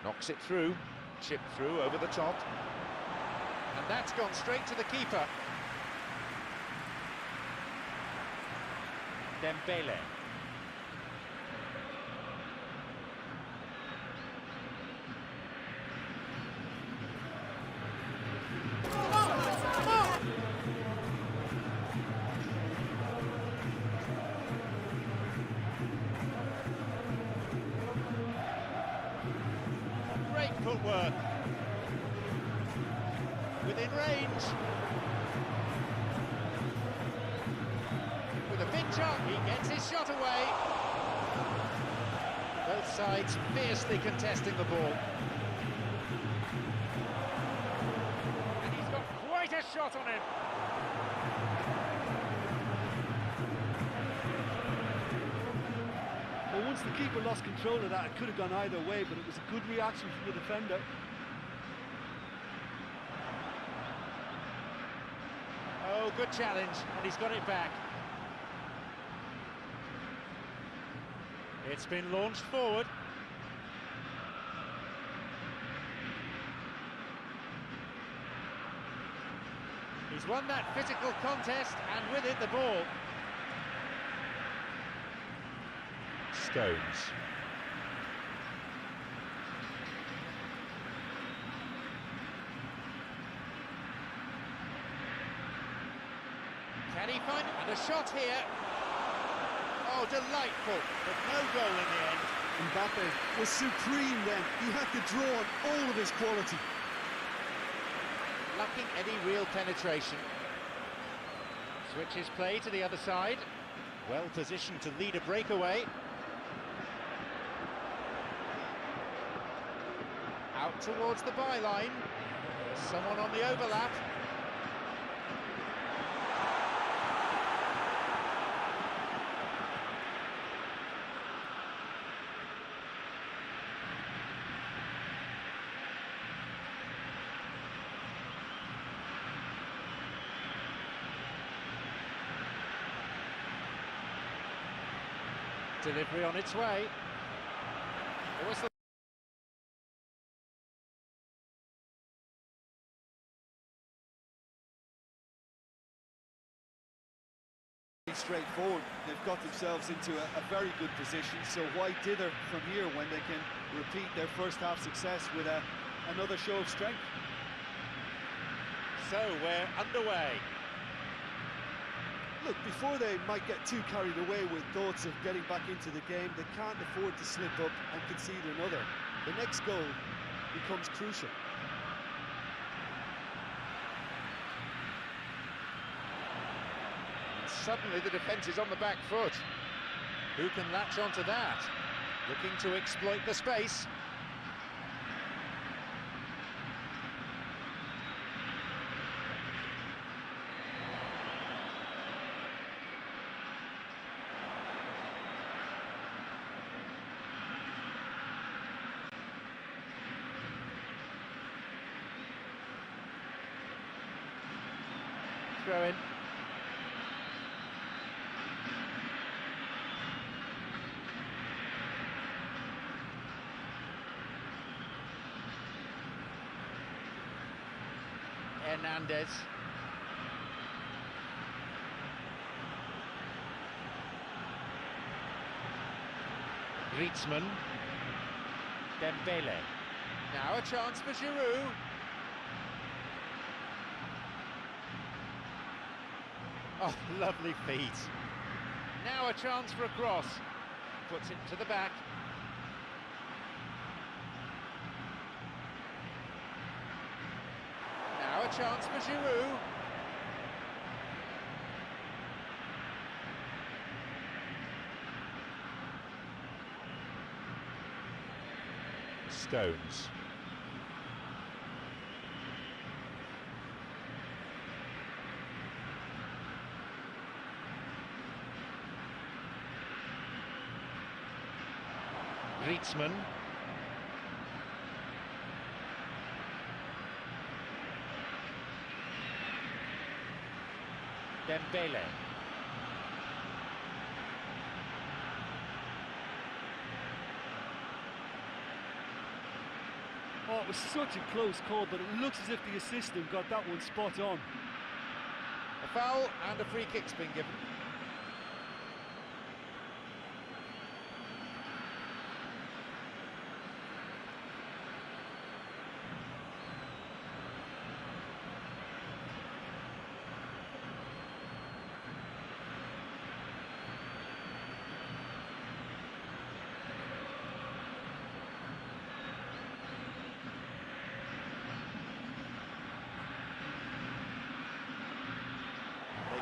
Knocks it through, chipped through over the top. And that's gone straight to the keeper. Dembele. Great footwork. Within range. With a big chance, he gets his shot away. Both sides fiercely contesting the ball. And he's got quite a shot on him. Well, once the keeper lost control of that, it could have gone either way, but it was a good reaction from the defender. Oh, good challenge, and he's got it back. It's been launched forward. He's won that physical contest, and with it the ball. Stones. Can he find it? And a shot here. Oh, delightful, but no goal in the end. Mbappe was supreme then. He had to draw on all of his quality. Lacking any real penetration. Switches play to the other side. Well positioned to lead a breakaway. Out towards the byline. Someone on the overlap. Delivery on its way. The whistle. Straightforward. They've got themselves into a very good position, so why dither from here when they can repeat their first half success with another show of strength? So we're underway. Look, before they might get too carried away with thoughts of getting back into the game, they can't afford to slip up and concede another. The next goal becomes crucial. Suddenly the defence is on the back foot. Who can latch onto that? Looking to exploit the space. Throw in. Hernandez. Griezmann. Dembele. Now a chance for Giroud. Oh, lovely feet. Now a chance for a cross. Puts it to the back. Now a chance for Giroud. Stones. Griezmann. Dembele. Oh, it was such a close call, but it looks as if the assistant got that one spot on. A foul and a free kick's been given.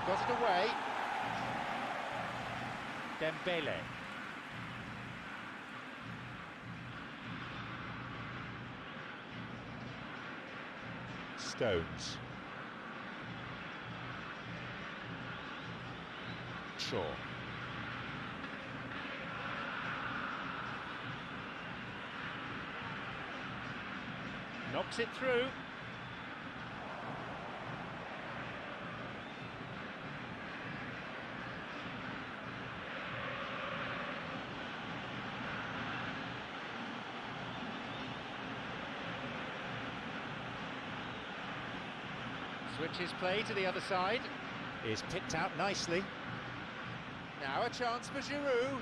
Got it away. Dembele. Stones. Shaw. Knocks it through. Switches play to the other side. Is picked out nicely. Now a chance for Giroud.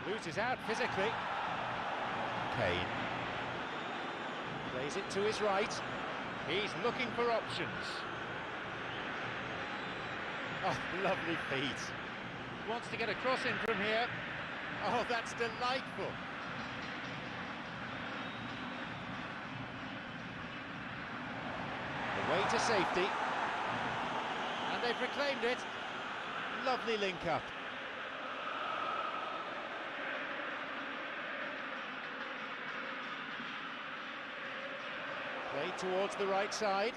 Loses out physically. Kane. Plays it to his right. He's looking for options. Oh, lovely feet. Wants to get a cross in from here. Oh, that's delightful. Way to safety, and they've reclaimed it. Lovely link-up. Played towards the right side.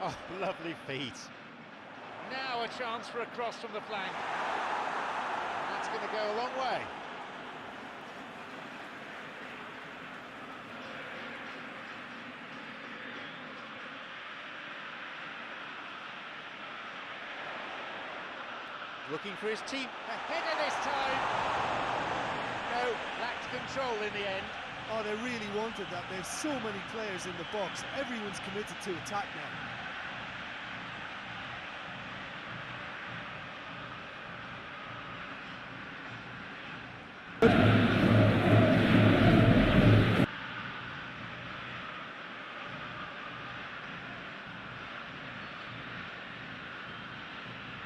Oh, lovely feet. Now a chance for a cross from the flank. That's going to go a long way. Looking for his team, ahead of this time. No, lacked control in the end. Oh, they really wanted that. There's so many players in the box. Everyone's committed to attack now.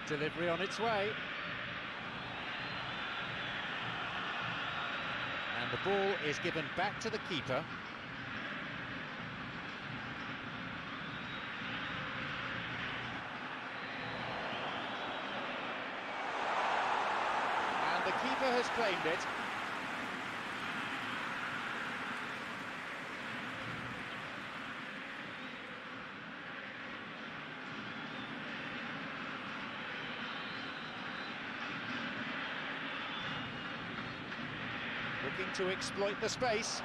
Delivery on its way. And the ball is given back to the keeper. And the keeper has claimed it. Looking to exploit the space.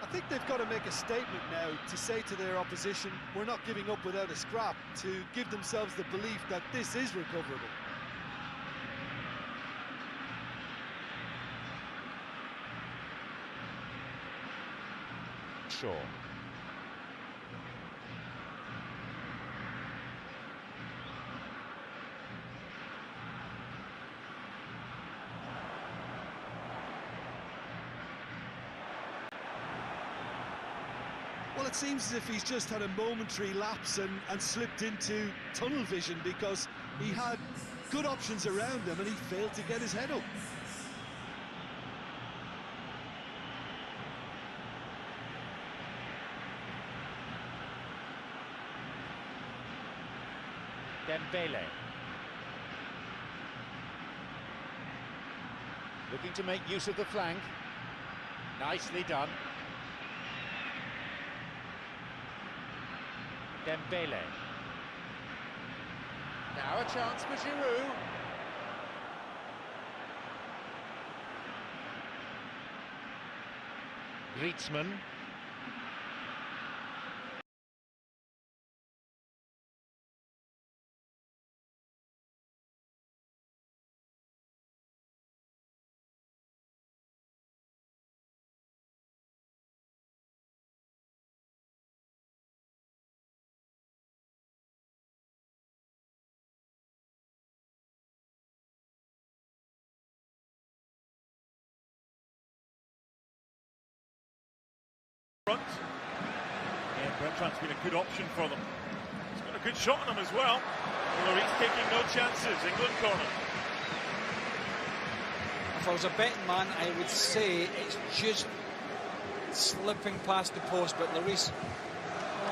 I think they've got to make a statement now to say to their opposition, we're not giving up without a scrap, to give themselves the belief that this is recoverable. Shaw. Well, it seems as if he's just had a momentary lapse and slipped into tunnel vision, because he had good options around him and he failed to get his head up. Dembele. Looking to make use of the flank. Nicely done. Dembele. Now a chance for Giroud. Griezmann. front. And Bertrand's been a good option for them. He's got a good shot on him as well. Lloris taking no chances. England corner. If I was a betting man, I would say it's just slipping past the post, but Lloris,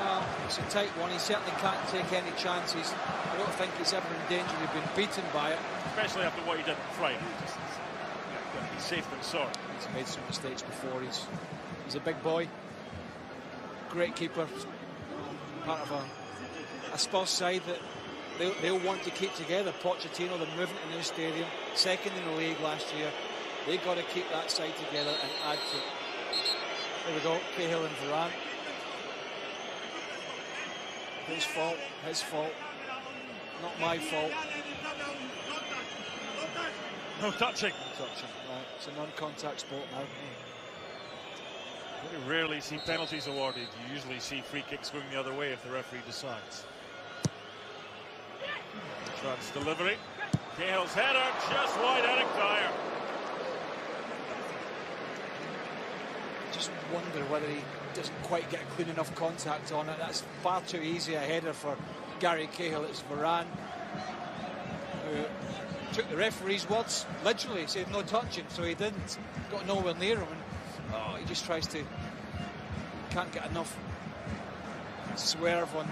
well, it's a tight one. He certainly can't take any chances. I don't think he's ever in danger of being beaten by it. Especially after what he did on Friday. Just, he's safe than sorry. He's made some mistakes before. He's a big boy. Great keeper. Part of a Spurs side that they'll want to keep together. Pochettino, they're moving to a new stadium, second in the league last year. They've got to keep that side together and add to it. There we go, Cahill and Varane. His fault, not my fault. No touching. Right, it's a non-contact sport now. Very rarely see penalties awarded. You usually see free kicks going the other way if the referee decides. Bertrand's delivery. Cahill's header, just wide. Eric Dyer. Just wonder whether he doesn't quite get clean enough contact on it. That's far too easy a header for Gary Cahill. It's Varane who took the referee's words literally. He said no touching, so he didn't. Got nowhere near him, and he just tries to, can't get enough swerve on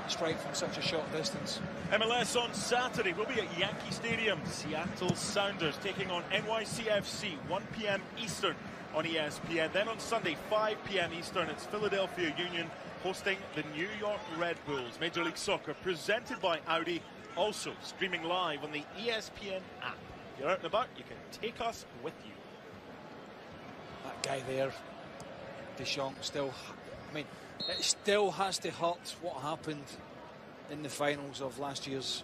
strike from such a short distance. MLS on Saturday. We'll be at Yankee Stadium. Seattle Sounders taking on NYCFC, 1 p.m. Eastern on ESPN. Then on Sunday, 5 p.m. Eastern, it's Philadelphia Union hosting the New York Red Bulls. Major League Soccer presented by Audi, also streaming live on the ESPN app. If you're out and about, you can take us with you. That guy there, Deschamps, still, I mean, it still has to hurt what happened in the finals of last year's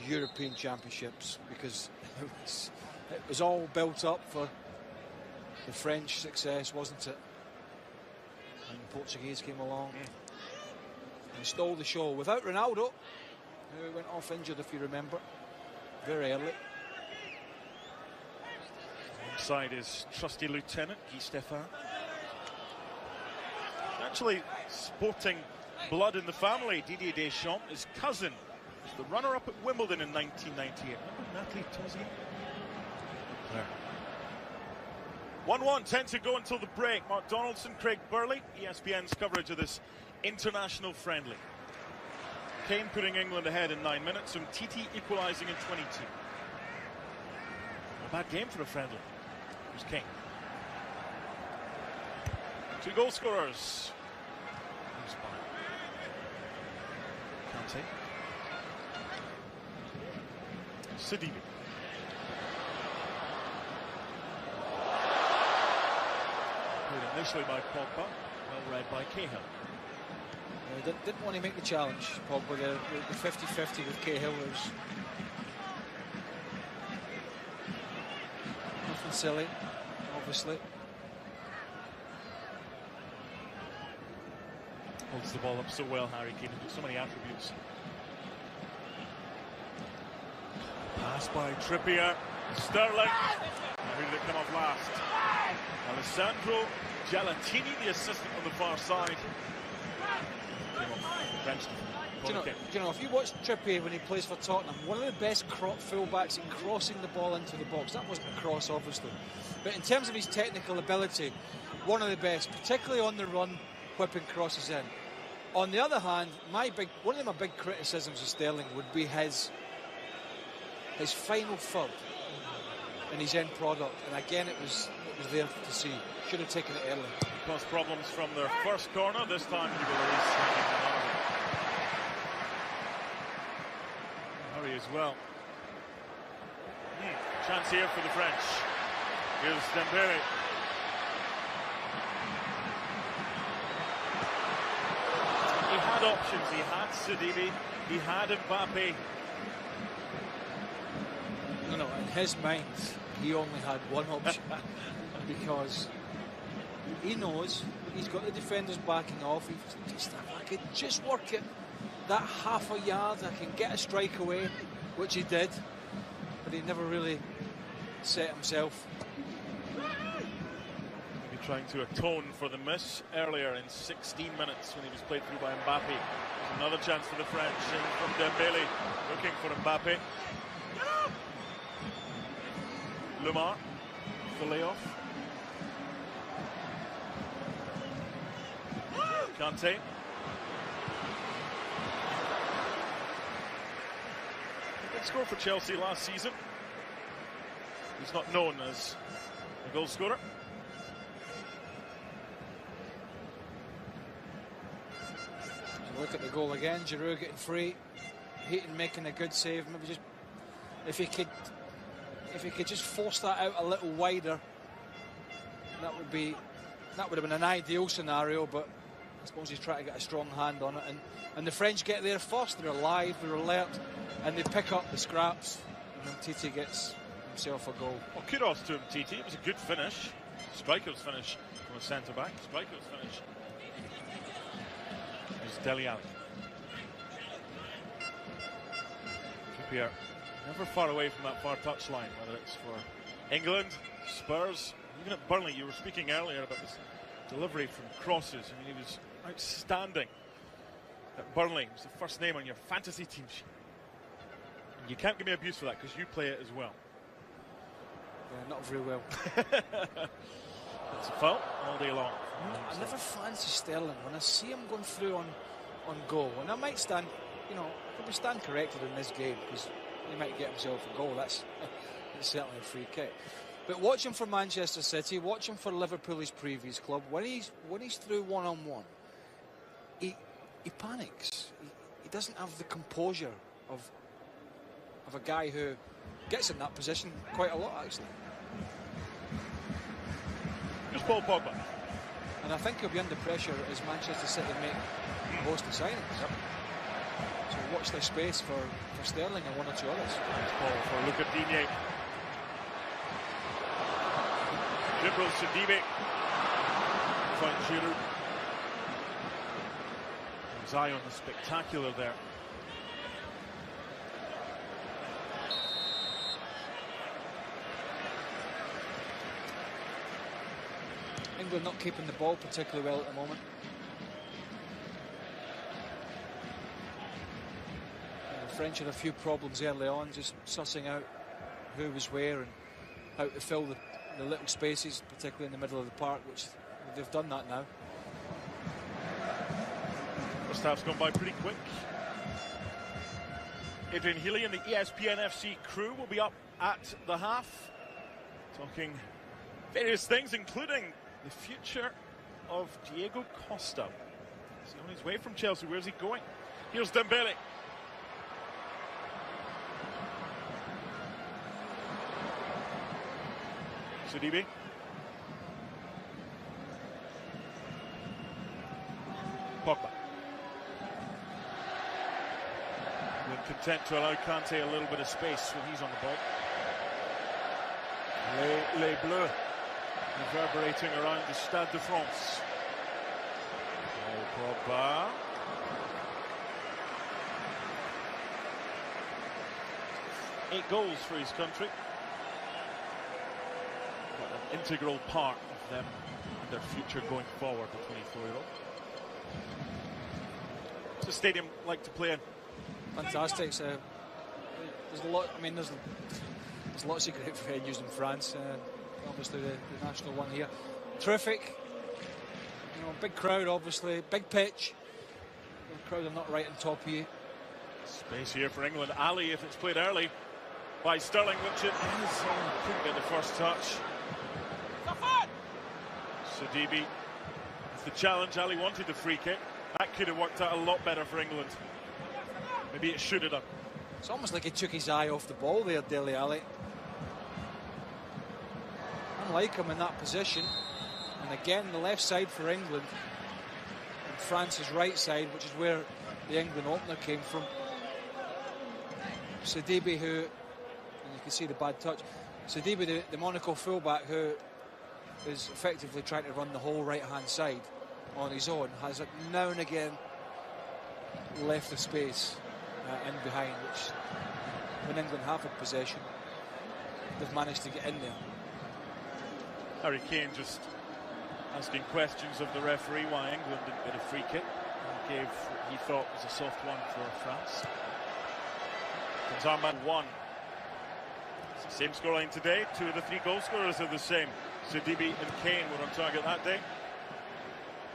European Championships, because it was all built up for the French success, wasn't it? And the Portuguese came along and stole the show without Ronaldo, who went off injured, if you remember, very early. Inside his trusty lieutenant, Guy Stéphane. Actually, sporting blood in the family. Didier Deschamps, his cousin, was the runner-up at Wimbledon in 1998. Remember Natalie Tauzier? 1-1, 10 to go until the break. Mark Donaldson, Craig Burley, ESPN's coverage of this international friendly. Kane putting England ahead in 9 minutes, and Titi equalising in 22. A bad game for a friendly. It was Kane. 2 goal scorers. Kante. Sidibe. Played initially by Pogba, well read by Cahill. Didn't want to make the challenge, Pogba, the 50-50 with Cahill. Was nothing silly, obviously. Holds the ball up so well, Harry Kane, with so many attributes. Pass by Trippier. Sterling. Who did it come off last? Alessandro Gelatini, the assistant on the far side. Came off the bench. Do you know, if you watch Trippier when he plays for Tottenham, one of the best fullbacks in crossing the ball into the box. That wasn't a cross, obviously. But in terms of his technical ability, one of the best, particularly on the run, whipping crosses in. On the other hand, one of my big criticisms of Sterling would be his final third in his end product, and again it was there to see. Should have taken it early. Caused problems from their first corner. This time he will release hurry as well. Chance here for the French. Here's Dembele. He had options. He had Sidibe. He had Mbappe. No, in his mind, he only had one option because he knows he's got the defenders backing off. He's just, if I could just work it that half a yard, I can get a strike away, which he did, but he never really set himself. Maybe trying to atone for the miss earlier in 16 minutes when he was played through by Mbappe. There's another chance for the French, in from Dembele, looking for Mbappe. Lemar, the layoff. Kante. Big score for Chelsea last season. He's not known as a goal scorer. Look at the goal again. Giroud getting free. Heaton making a good save. Maybe just if he could just force that out a little wider, that would have been an ideal scenario. But I suppose he's trying to get a strong hand on it. And the French get there first. They're alive. They're alert, and they pick up the scraps. And then Titi gets himself a goal. Well, kudos to him, Titi. It was a good finish. Striker's finish from a centre back. Striker's finish. There's Dele Alli. Trippier never far away from that far touchline, whether it's for England, Spurs, even at Burnley. You were speaking earlier about this delivery from crosses. I mean, he was outstanding at Burnley. He was the first name on your fantasy team sheet. And you can't give me abuse for that because you play it as well. Yeah, not very well. It's a foul all day long. I never fancy Sterling when I see him going through on goal. And I might stand, probably stand corrected in this game because he might get himself a goal. That's certainly a free kick. But watch him for Manchester City, watch him for Liverpool, his previous club. When he's through one-on-one, he panics. He doesn't have the composure of a guy who gets in that position quite a lot, actually. Here's Paul Pogba. And I think he'll be under pressure as Manchester City make a host of signings. Yep. So watch their space for Sterling and one or two others. Nice ball for Luca Digne. Dribbles Sidibe. Finds Giroud. Zion is spectacular there. England not keeping the ball particularly well at the moment. The French had a few problems early on, just sussing out who was where and how to fill the little spaces, particularly in the middle of the park, which they've done that now. First half's gone by pretty quick. Adrian Healy and the ESPN FC crew will be up at the half, talking various things, including the future of Diego Costa. Is he on his way from Chelsea? Where's he going? Here's Dembele. Sidibe. Pogba. We're content to allow Kante a little bit of space when he's on the ball. Les Bleus reverberating around the Stade de France. Pogba. Eight goals for his country. But an integral part of them and their future going forward, the 24-year-old. What's the stadium like to play in? Fantastic. There's a lot. I mean, there's lots of great venues in France. Obviously, the national one here, terrific. Big crowd, obviously, big pitch. The crowd are not right on top of you. Space here for England. Ali, if it's played early by Sterling, which it is. Couldn't get the first touch. Sidibe with the challenge. Ali wanted the free kick. That could have worked out a lot better for England. Maybe it should have done. It's almost like he took his eye off the ball there, Dele Alli. Unlike him in that position. And again, the left side for England. And France's right side, which is where the England opener came from. Sidibe, who, and you can see the bad touch. Sidibe, the Monaco fullback, who is effectively trying to run the whole right-hand side on his own, has now and again left the space in behind, which when England have had possession, they've managed to get in there. Harry Kane just asking questions of the referee why England didn't get a free kick and gave what he thought was a soft one for France. Qatar 1. It's the same scoreline today. 2 of the 3 goal scorers are the same. Sidibe and Kane were on target that day.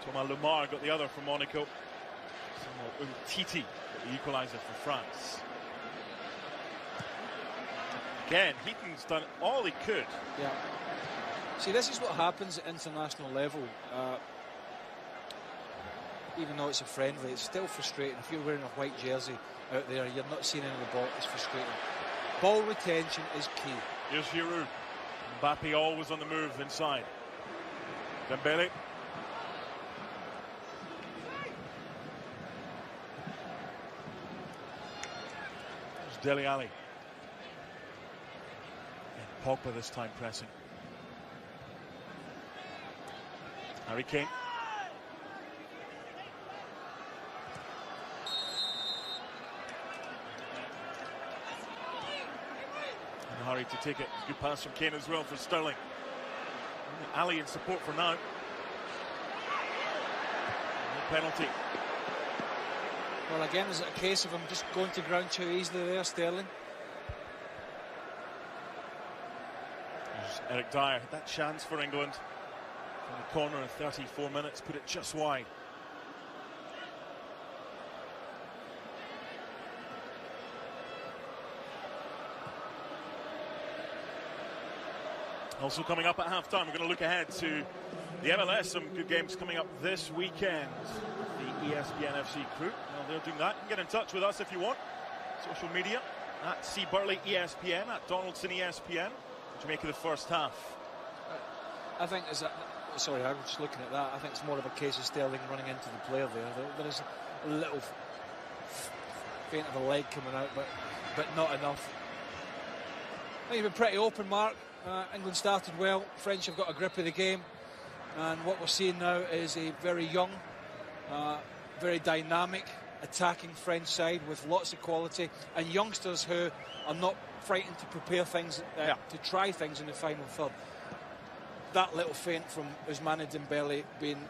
Thomas Lemar got the other for Monaco. Samuel Umtiti got the equaliser for France. Again, Heaton's done all he could. Yeah. See, this is what happens at international level. Even though it's a friendly, it's still frustrating. If you're wearing a white jersey out there, you're not seeing any of the ball, it's frustrating. Ball retention is key. Here's Giroud. Mbappe always on the move inside. Dembele. There's Dele Alli. And Pogba this time pressing. Harry Kane. In a hurry to take it. Good pass from Kane as well for Sterling. Ali in support for now. No penalty. Well, again, is it a case of him just going to ground too easily there, Sterling? There's Eric Dyer had that chance for England. From the corner in 34 minutes, put it just wide. Also coming up at half-time, we're going to look ahead to the MLS. Some good games coming up this weekend. The ESPN FC crew, well, they're doing that. You can get in touch with us if you want. Social media, at C. Burley ESPN, at Donaldson ESPN. What do you make of the first half? I think there's a... Sorry, I was just looking at that. I think it's more of a case of Sterling running into the player there. There is a little faint of a leg coming out, but not enough. I think you've been pretty open, Mark. England started well. French have got a grip of the game, and what we're seeing now is a very young, very dynamic attacking French side with lots of quality and youngsters who are not frightened to prepare things, to try things in the final third. That little feint from Ousmane Dembele being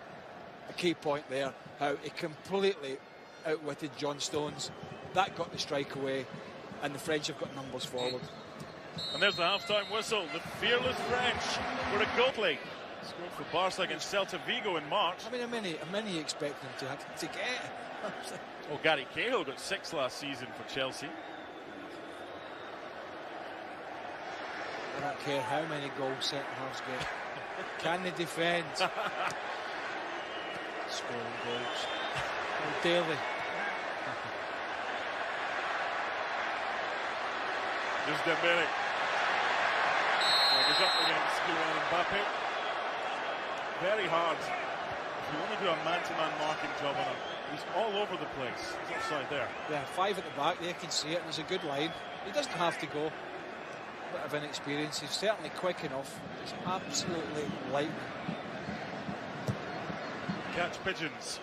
a key point there, how he completely outwitted John Stones. That got the strike away, and the French have got numbers forward. And there's the half-time whistle. The fearless French were a goal lead. Scored for Barca against Celta Vigo in March. I mean, how many you expect them to get? Oh, Gary Cahill got 6 last season for Chelsea. I don't care how many goals centre-halves get. Can they defend? Scoring goals. How dare they? There's Dembele. Goes up against Kylian Mbappe. Very hard. If you want to do a man-to-man marking job on him, he's all over the place. He's offside there. Yeah, 5 at the back. They can see it. There's a good line. He doesn't have to go. Bit of inexperience. He's certainly quick enough. He's absolutely lightning. Catch pigeons.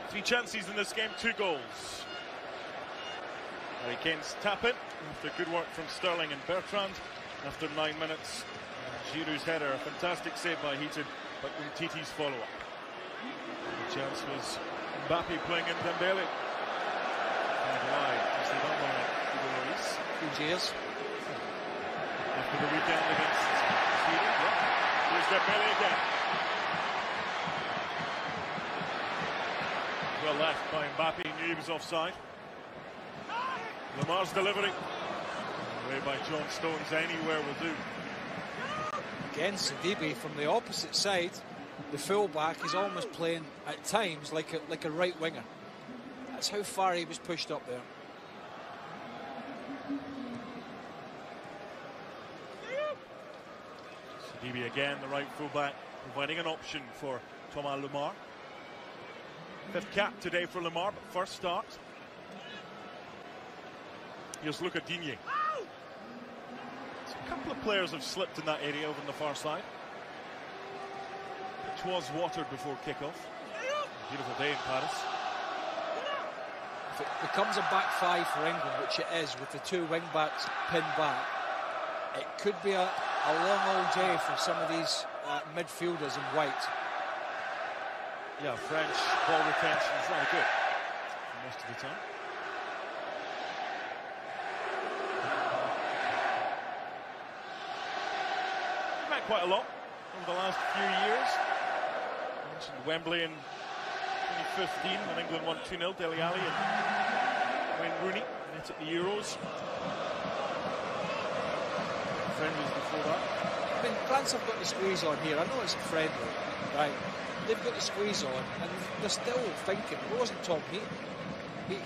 Three chances in this game, 2 goals. Harry Kane's tap in after good work from Sterling and Bertrand. After 9 minutes, Giroud's header, a fantastic save by Heaton, but Umtiti's follow-up. The chance was Mbappe playing in Dembele. And wide, as they don't want it. Good years. After the weekend against Sweden, here's Dembele again. Well left by Mbappe, he knew he was offside. Lamar's delivery. Away by John Stones, anywhere will do. Again, Sidibe from the opposite side. The full-back is almost playing at times like a right winger. That's how far he was pushed up there. Sidibe again, the right full-back, providing an option for Thomas Lemar. 5th cap today for Lemar, but first start. Here's Luca Digne. So a couple of players have slipped in that area over on the far side. Pitch was watered before kickoff. Beautiful day in Paris. if it becomes a back five for England, which it is, with the two wing backs pinned back, it could be a long old day for some of these midfielders in white. Yeah, French ball retention is rather good most of the time. Met quite a lot over the last few years. I mentioned Wembley in 2015 when England won 2-0, Dele Alli and Wayne Rooney met at the Euros. Friendlies before that. I mean, France have got the squeeze on here. I know it's a friendly, right? They've got the squeeze on, and they're still thinking. It wasn't Tom Heaton.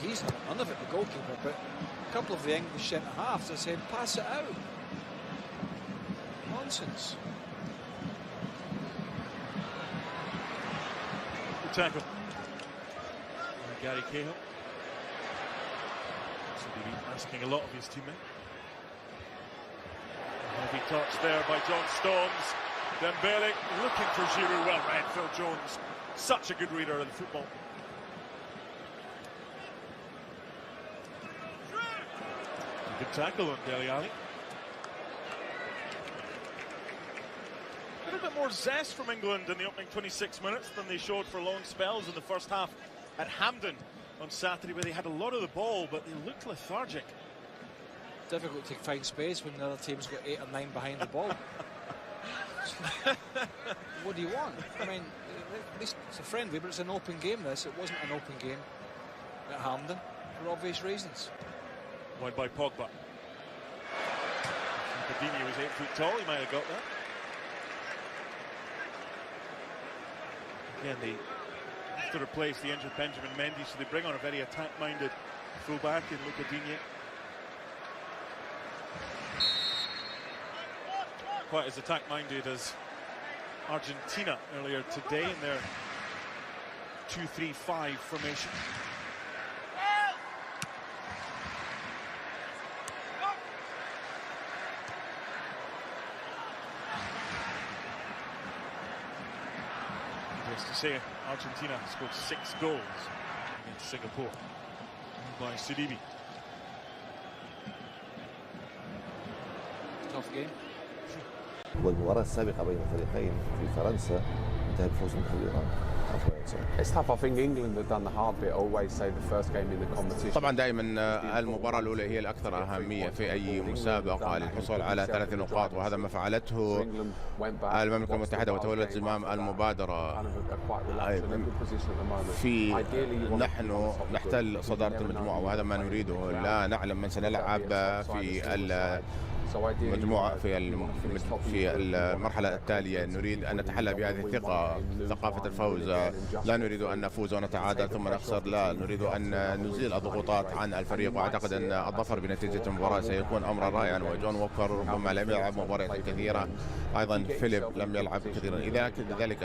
He's had none of it, the goalkeeper, but a couple of the English centre-halves are saying, pass it out. Nonsense. Good tackle. Gary Cahill. Asking a lot of his teammates. Heavy touch there by John Stones. Dembele looking for Giroud. Well read, Phil Jones. Such a good reader of the football. Good tackle on Dele Alli. A little bit more zest from England in the opening 26 minutes than they showed for long spells in the first half at Hampden on Saturday, where they had a lot of the ball, but they looked lethargic. Difficult to find space when the other team's got 8 or 9 behind the ball. What do you want? I mean, at least it's a friendly, but it's an open game, this. It wasn't an open game at Hampden, for obvious reasons. Wide by Pogba. Coutinho was 8 feet tall, he might have got that. Again, they have to replace the injured Benjamin Mendy, so they bring on a very attack-minded fullback in Coutinho. Quite as attack-minded as Argentina earlier today in their 2-3-5 formation. Needless to say, Argentina scored 6 goals against Singapore by Sidibe. Tough game. والمباراة السابقة بين الفريقين في فرنسا انتهى بفوز منتخب إيران. It's tough. I think England have done the hard bit. Always say the first game in the competition. طبعا دائما المباراة الأولى هي الأكثر أهمية في أي مسابقة للحصول على 3 نقاط، وهذا ما فعلته المملكة المتحدة وتولت زمام المبادرة. نحن نحتل صدارة المجموعة وهذا ما نريده. لا نعلم من سنلعب في المجموعة في المرحلة التالية. نريد أن نتحلى بهذه الثقة، ثقافة الفوز. لا نريد أن نفوز ونتعادل ثم نخسر، لا نريد أن نزيل الضغوطات عن الفريق. وأعتقد أن الظفر بنتيجة المباراة سيكون أمرا رائعا. وجون ووكر ربما لم يلعب مباريات كثيرة، أيضا فيليب لم يلعب كثيرا. إذا لذلك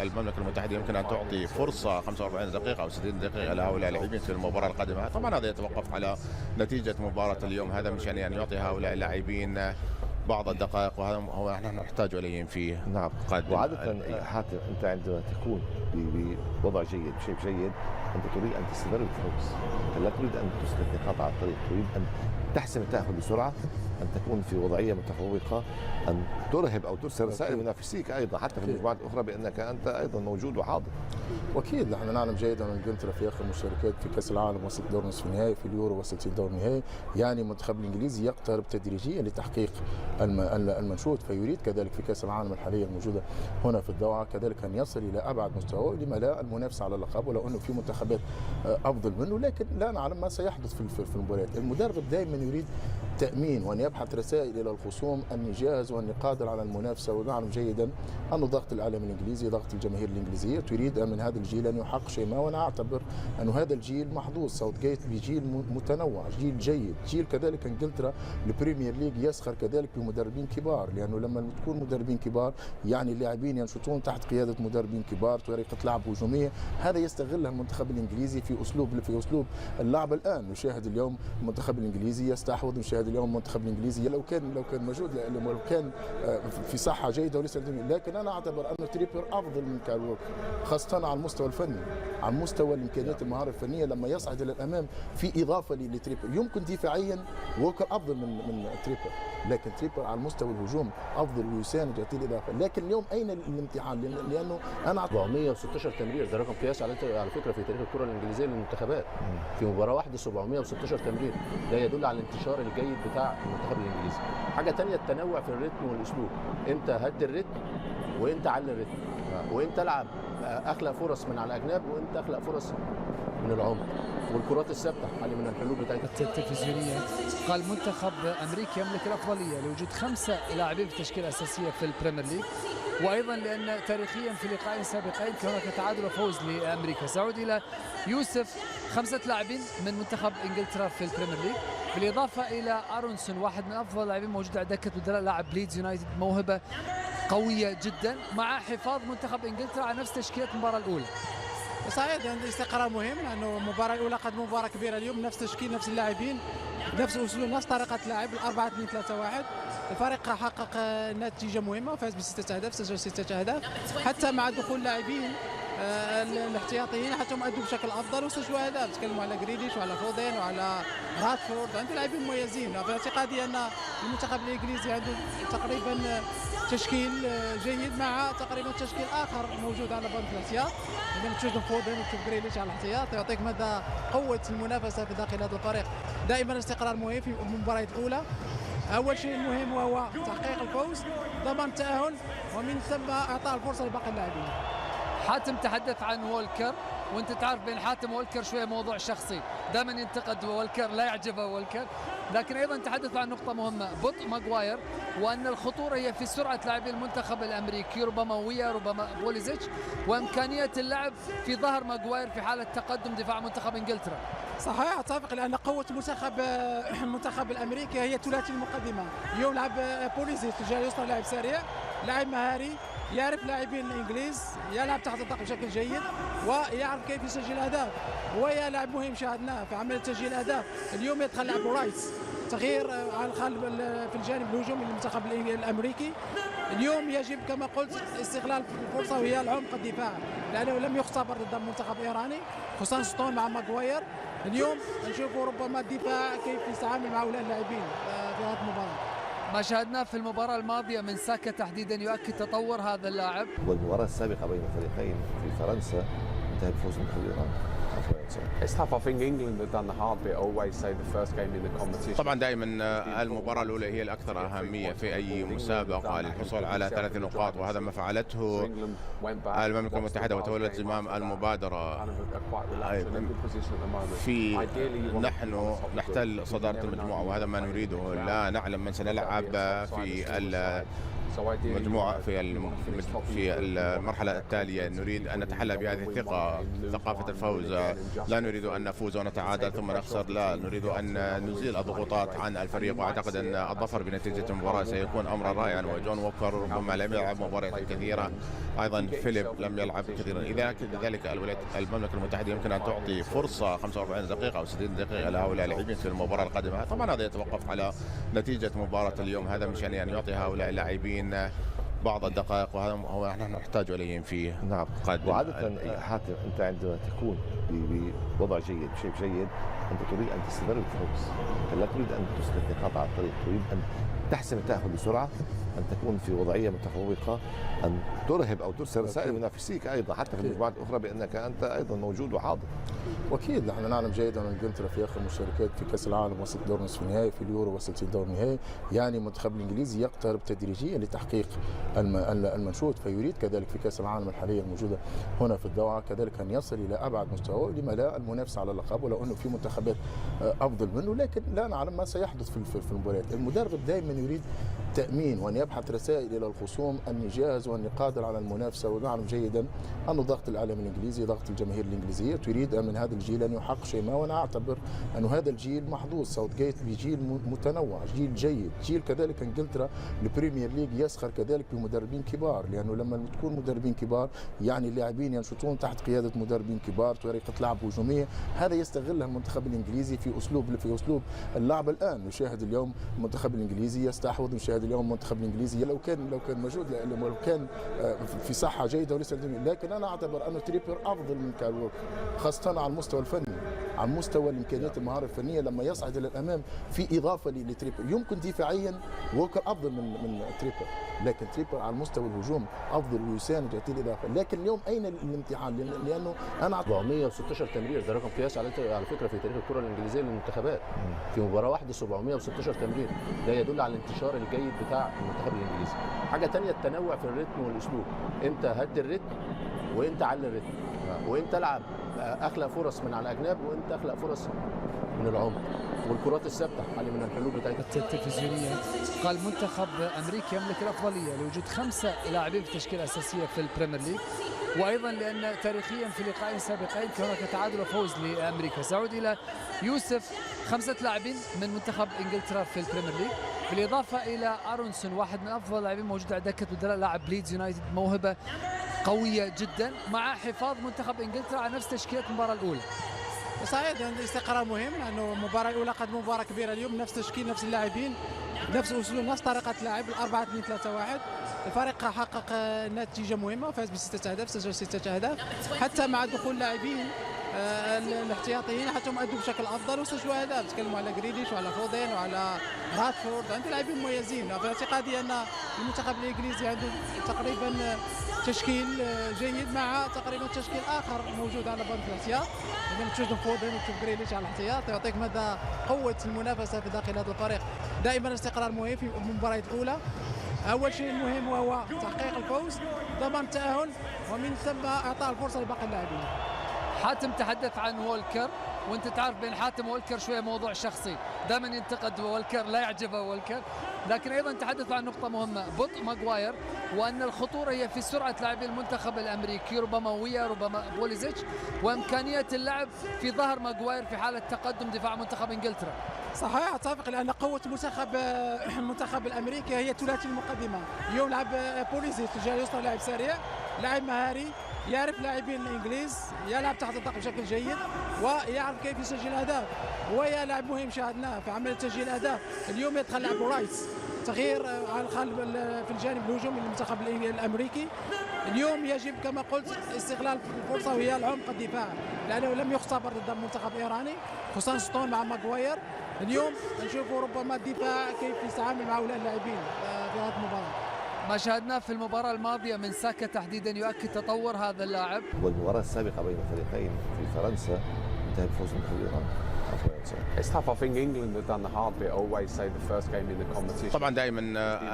المملكة المتحدة يمكن أن تعطي فرصة 45 دقيقة أو 60 دقيقة لهؤلاء اللاعبين في المباراة القادمة. طبعا هذا يتوقف على نتيجة مباراة اليوم. هذا من شأنه أن يعطي هؤلاء اللاعبين بعض الدقائق، وهذا هو نحن نحتاج اليه في نعم. وعادة حاتم انت عندما تكون بوضع جيد بشيء جيد انت تريد ان تستمر بالفوز، انت لا تريد ان تسقط نقاط على الطريق، تريد ان تحسم التأهل بسرعة، أن تكون في وضعية متفوقة، أن ترهب أو ترسل رسائل منافسيك أيضا حتى في المجموعات الأخرى بأنك أنت أيضا موجود وحاضر. واكيد نحن نعلم جيدا ان انجلترا في اخر المشاركات في كاس العالم وصلت دور نصف النهائي، في اليورو وصلت دور النهائي، يعني المنتخب الانجليزي يقترب تدريجيا لتحقيق المنشود، فيريد كذلك في كاس العالم الحاليه الموجوده هنا في الدوحه كذلك ان يصل الى ابعد مستوى، لما لا المنافسه على اللقب، ولو انه في منتخبات افضل منه، لكن لا نعلم ما سيحدث في المباريات. المدرب دائما يريد تامين وان يبحث رسائل الى الخصوم اني جاهز واني قادر على المنافسه، ونعلم جيدا انه ضغط الاعلام الانجليزي، ضغط الجماهير الانجليزيه تريد من هذا الجيل ان يحقق شيء ما، وانا اعتبر ان هذا الجيل محظوظ. ساوثجيت بجيل متنوع، جيل جيد، جيل كذلك انجلترا البريمير ليج يسخر كذلك بمدربين كبار، لانه لما تكون مدربين كبار يعني اللاعبين ينشطون تحت قياده مدربين كبار، طريقه لعب هجوميه، هذا يستغلها المنتخب الانجليزي في اسلوب اللعب. الان نشاهد اليوم المنتخب الانجليزي يستحوذ، نشاهد اليوم المنتخب الانجليزي لو كان موجود، لو كان في صحه جيده وليس، لكن انا اعتبر انه تريبر افضل من كايل ووكر، خاصه على المستوى الفني، على مستوى الامكانيات المهاره الفنيه. لما يصعد الى الامام في اضافه لتريبر، يمكن دفاعيا ووكر افضل من تريبر، لكن تريبر على المستوى الهجوم افضل ويساند يعطي الاضافه. لكن اليوم اين الامتحان؟ لانه انا 716 تمرير، ده رقم قياسي على فكره في تاريخ الكره الانجليزيه للمنتخبات، في مباراه واحده 716 تمرير، ده يدل على الانتشار الجيد بتاع المنتخب الانجليزي. حاجه ثانيه التنوع في الريتم والاسلوب، امتى هدي الريتم وامتى علي الريتم، وامتى العب اخلق فرص من على الاجناب وامتى اخلق فرص من العمق، والكرات الثابته حل من الحلول بتاعتها. التلفزيونيه قال منتخب امريكا يملك الافضليه لوجود 5 لاعبين في تشكيله اساسيه في البريمير ليج، وايضا لان تاريخيا في لقاءين سابقين كان هناك تعادل وفوز لامريكا. سأعود الى يوسف، 5 لاعبين من منتخب انجلترا في البريمير ليج، بالاضافه الى ارونسون واحد من افضل اللاعبين موجود على دكه البدلاء، لاعب ليدز يونايتد، موهبه قويه جدا، مع حفاظ منتخب انجلترا على نفس تشكيله المباراه الاولى. صحيح، يعني الاستقرار مهم، لانه المباراه الاولى قدموا مباراه كبيره اليوم، نفس تشكيل، نفس اللاعبين، نفس اسلوب، نفس طريقه اللعب، 4-2-3-1. الفريق حقق نتيجه مهمه وفاز ب6 اهداف، سجل 6 اهداف، حتى مع دخول لاعبين الاحتياطيين حتى هم ادوا بشكل افضل وسجلوا اهداف. تكلموا على جريليش وعلى فودين وعلى راتفورد، عنده لاعبين مميزين. في اعتقادي ان المنتخب الانجليزي عنده تقريبا تشكيل جيد، مع تقريبا تشكيل اخر موجود على بنك الاحتياط. لما تشوف فودين وتشوف جريليش على الاحتياط يعطيك مدى قوه المنافسه في داخل هذا الفريق. دائما الاستقرار مهم في المباريات الاولى. اول شيء مهم وهو تحقيق الفوز، ضمان التاهل، ومن ثم اعطاء الفرصه لباقي اللاعبين. حاتم تحدث عن وولكر، وانت تعرف بين حاتم وولكر شويه موضوع شخصي، دائما ينتقد وولكر، لا يعجبه وولكر، لكن ايضا تحدث عن نقطه مهمه، بطء ماغواير، وان الخطوره هي في سرعه لاعبي المنتخب الامريكي، ربما ويا ربما بوليزيتش، وامكانيه اللعب في ظهر ماغواير في حاله تقدم دفاع منتخب انجلترا. صحيح، اتفق، لان قوه المنتخب الامريكي هي ثلاثي المقدمه. اليوم لعب بوليزيتش جاي يسرى، لاعب سريع، لاعب مهاري، يعرف لاعبين الانجليز، يلعب تحت الضغط بشكل جيد ويعرف كيف يسجل اهداف. هو لاعب مهم شاهدناه في عمليه تسجيل الاهداف. اليوم يدخل لاعب رايس، تغيير على في الجانب الهجومي للمنتخب الامريكي. اليوم يجب كما قلت استغلال الفرصه وهي العمق الدفاع، لانه لم يختبر ضد المنتخب الايراني، خصوصا ستون مع ماغواير. اليوم نشوفوا ربما الدفاع كيف يتعامل مع هؤلاء اللاعبين في هذه المباراه. ما شاهدناه في المباراة الماضية من ساكا تحديدا يؤكد تطور هذا اللاعب. والمباراة السابقة بين الفريقين في فرنسا انتهى بفوز منتخب ايران. It's tough. I think England have done the hard bit. Always say the first game in the competition. طبعا دائما المباراة الأولى هي الأكثر أهمية في أي مسابقة للحصول على 3 نقاط، وهذا ما فعلته المملكة المتحدة وتولت زمام المبادرة. نحن نحتل صدارة المجموعة وهذا ما نريده، لا نعلم من سنلعب في المجموعة في المرحلة التالية. نريد أن نتحلى بهذه الثقة، ثقافة الفوز. لا نريد أن نفوز ونتعادل ثم نخسر، لا نريد أن نزيل الضغوطات عن الفريق. وأعتقد أن الظفر بنتيجة المباراة سيكون أمرا رائعا. وجون ووكر ربما لم يلعب مباريات كثيرة، أيضا فيليب لم يلعب كثيرا. إذا لذلك المملكة المتحدة يمكن أن تعطي فرصة 45 دقيقة أو 60 دقيقة لهؤلاء اللاعبين في المباراة القادمة. طبعا هذا يتوقف على نتيجة مباراة اليوم، هذا مش يعني أن يعطي هؤلاء اللاعبين بعض الدقائق، وهذا هو نحن نحتاج اليهم فيه. نعم، وعادة حاتم انت عندما تكون بوضع جيد، بشيء جيد، انت تريد ان تستمر بالفوز، لا تريد ان تسقط نقاط على الطريق، تريد ان تحسم التأهل بسرعة، أن تكون في وضعية متفوقة، أن ترهب أو ترسل رسائل منافسيك أيضا حتى في المجموعات الأخرى بأنك أنت أيضا موجود وحاضر. واكيد نحن نعلم جيدا ان انجلترا في اخر المشاركات في كاس العالم وصلت دور نصف النهائي، في اليورو وصلت دور النهائي، يعني المنتخب الانجليزي يقترب تدريجيا لتحقيق المنشود، فيريد كذلك في كاس العالم الحاليه الموجوده هنا في الدوحه كذلك ان يصل الى ابعد مستوى، لما لا المنافسه على اللقب، ولو انه في منتخبات افضل منه، لكن لا نعلم ما سيحدث في المباريات. المدرب دائما يريد تأمين وأن يبحث رسائل إلى الخصوم أني جاهز وأني قادر على المنافسة. ونعلم جيدا أن ضغط العالم الإنجليزي، ضغط الجماهير الإنجليزية تريد من هذا الجيل أن يحقق شيء ما، وأنا أعتبر أن هذا الجيل محظوظ. ساوثجيت بجيل متنوع، جيل جيد، جيل كذلك إنجلترا البريمير ليج يسخر كذلك بمدربين كبار، لأنه لما تكون مدربين كبار يعني اللاعبين ينشطون تحت قيادة مدربين كبار، طريقة لعب هجومية، هذا يستغلها المنتخب الإنجليزي في أسلوب اللعب. الآن نشاهد اليوم المنتخب الإنجليزي يستحوذ، نشاهد اليوم المنتخب الإنجليزي لو كان موجود، لو كان في صحة جيدة وليس، لكن أنا أعتبر أن تريبر أفضل من كايل ووكر، خاصة على المستوى الفني، على مستوى الإمكانيات المهارة الفنية. لما يصعد إلى الأمام في إضافة لتريبر، يمكن دفاعيا ووكر أفضل من تريبر، لكن تريبر على المستوى الهجوم أفضل ويساند يعطي الإضافة. لكن اليوم أين الامتحان؟ لأنه أنا 716 تمرير، ده رقم قياسي على فكرة في تاريخ الكرة الإنجليزية للمنتخبات، في مباراة واحدة 716 تمرير، ده يدل على الانتشار الجيد بتاع المنتخب الإنجليزي. حاجة تانية التنوع في الريتم والأسلوب، أنت هدي الريتم وأنت علي الريتم، وأنت العب أخلق فرص من على الأجناب، وأنت أخلق فرص من العمق، والكرات الثابته حاليا من الحلول بتاعتها. التلفزيونيه قال منتخب امريكا يملك الافضليه لوجود 5 لاعبين في تشكيله اساسيه في البريمير ليج، وايضا لان تاريخيا في لقاءين سابقين كان هناك تعادل وفوز لامريكا. سأعود الى يوسف، 5 لاعبين من منتخب انجلترا في البريمير ليج، بالاضافه الى ارونسون واحد من افضل اللاعبين موجود على دكه البدلاء، لاعب ليدز يونايتد، موهبه قويه جدا، مع حفاظ منتخب انجلترا على نفس تشكيله المباراه الاولى. صحيح، الاستقرار مهم، لانه المباراه الاولى قد مباراه كبيره اليوم، نفس تشكيل، نفس اللاعبين، نفس اسلوب، نفس طريقه اللعب، 4-2-3-1. الفريق حقق نتيجه مهمه وفاز ب6 اهداف، سجل 6 اهداف، حتى مع دخول لاعبين الاحتياطيين حتى هم ادوا بشكل افضل وسجلوا اهداف. تكلموا على جريليش وعلى فودين وعلى راتفورد، عنده لاعبين مميزين. في اعتقادي ان المنتخب الانجليزي عنده تقريبا تشكيل جيد، مع تقريبا تشكيل اخر موجود على بنك الاحتياط. لما تشوف فودين وتشوف جريليش على الاحتياط يعطيك مدى قوه المنافسه في داخل هذا الفريق. دائما الاستقرار مهم في المباريات الاولى. اول شيء مهم وهو تحقيق الفوز، ضمان التاهل، ومن ثم اعطاء الفرصه لباقي اللاعبين. حاتم تحدث عن وولكر، وانت تعرف بين حاتم وولكر شويه موضوع شخصي، دائما ينتقد وولكر، لا يعجبه وولكر، لكن ايضا تحدث عن نقطه مهمه، بطء ماغواير، وان الخطوره هي في سرعه لاعبي المنتخب الامريكي، ربما ويا ربما بوليزيتش، وامكانيه اللعب في ظهر ماغواير في حاله تقدم دفاع منتخب انجلترا. صحيح، اتفق، لان قوه المنتخب الامريكي هي ثلاثي المقدمه. اليوم لعب بوليزيتش في الجهه اليسرى، لاعب سريع، لاعب مهاري، يعرف لاعبين الانجليز، يلعب تحت الضغط بشكل جيد ويعرف كيف يسجل اهداف. هو لاعب مهم شاهدناه في عمليه تسجيل اهداف. اليوم يدخل لاعب رايس، تغيير على في الجانب الهجومي للمنتخب الامريكي. اليوم يجب كما قلت استغلال الفرصه وهي العمق الدفاع، لانه لم يختبر ضد المنتخب الايراني، خصوصا ستون مع ماغواير. اليوم نشوفوا ربما الدفاع كيف يتعامل مع هؤلاء اللاعبين في هذه المباراه. ما شاهدناه في المباراة الماضية من ساكا تحديدا يؤكد تطور هذا اللاعب. والمباراة السابقة بين الفريقين في فرنسا انتهى بفوز منتخب إيران. It's tough. I think England have done the hard bit. Always say the first game in the competition. طبعا دائما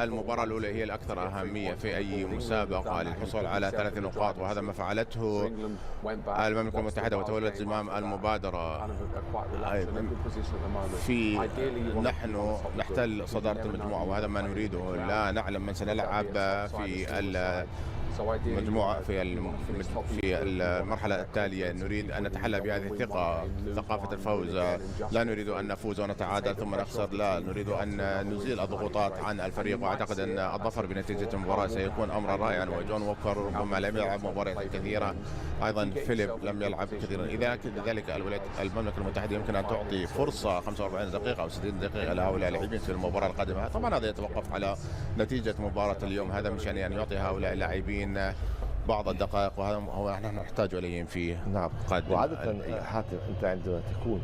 المباراة الأولى هي الأكثر أهمية في أي مسابقة للحصول على 3 نقاط، وهذا ما فعلته المملكة المتحدة وتولت زمام المبادرة. نحن نحتل صدارة المجموعة وهذا ما نريده، لا نعلم من سنلعب في مجموعة في المرحلة التالية. نريد أن نتحلى بهذه الثقة، ثقافة الفوز. لا نريد أن نفوز ونتعادل ثم نخسر، لا نريد أن نزيل الضغوطات عن الفريق. وأعتقد أن الظفر بنتيجة المباراة سيكون أمرا رائعا. وجون ووكر ربما لم يلعب مباريات كثيرة، أيضا فيليب لم يلعب كثيرا. إذا لذلك المملكة المتحدة يمكن أن تعطي فرصة 45 دقيقة أو 60 دقيقة لهؤلاء اللاعبين في المباراة القادمة. طبعا هذا يتوقف على نتيجة مباراة اليوم، هذا من شأنه أن يعطي هؤلاء اللاعبين بعض الدقائق، وهذا هو نحن نحتاج اليهم في نعم. وعادة حاتم انت عندما تكون